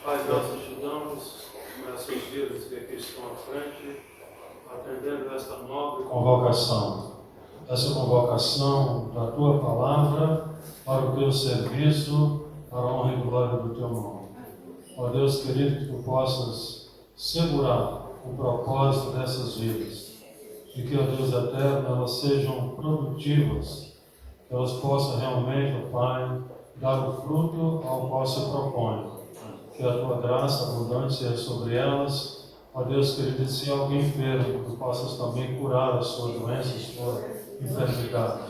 Pai, nós te damos nessas vidas que aqui estão à frente, atendendo esta nobre convocação. Essa convocação da tua palavra para o teu serviço, para a honra e glória do teu nome. Ó Deus querido, que tu possas segurar o propósito dessas vidas e que, ó Deus eterno, elas sejam produtivas, que elas possam realmente, ó Pai, dar o fruto ao qual se propõe. Que a tua graça abundante seja sobre elas. Ó Deus querido, se alguém enfermo, tu possas também curar a sua doença, a sua enfermidade.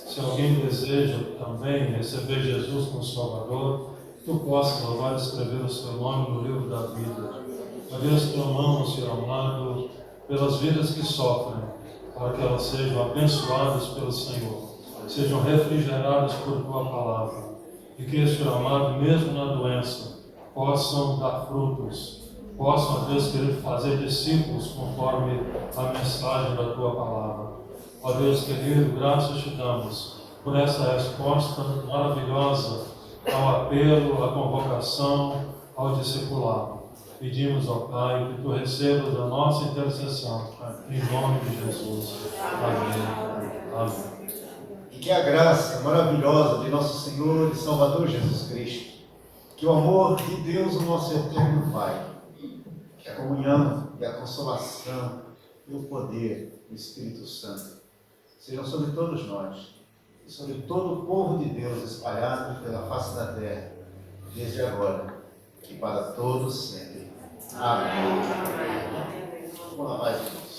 Se alguém deseja também receber Jesus como Salvador, tu possas louvar e escrever o seu nome no livro da vida. Ó Deus, clamamos, Senhor amado, pelas vidas que sofrem, para que elas sejam abençoadas pelo Senhor, sejam refrigeradas por tua palavra, e que, Senhor amado, mesmo na doença, possam dar frutos, possam, ó Deus querido, fazer discípulos conforme a mensagem da tua palavra. Ó Deus querido, graças te damos por essa resposta maravilhosa ao apelo, à convocação, ao discipulado. Pedimos, ó Pai, que tu recebas a nossa intercessão, em nome de Jesus. Amém. Amém. E que a graça maravilhosa de nosso Senhor e Salvador Jesus Cristo, que o amor de Deus, o nosso eterno Pai, que a comunhão e a consolação e o poder do Espírito Santo sejam sobre todos nós e sobre todo o povo de Deus espalhado pela face da terra, desde agora e para todos sempre. Amém. Vamos lá, mais irmãos.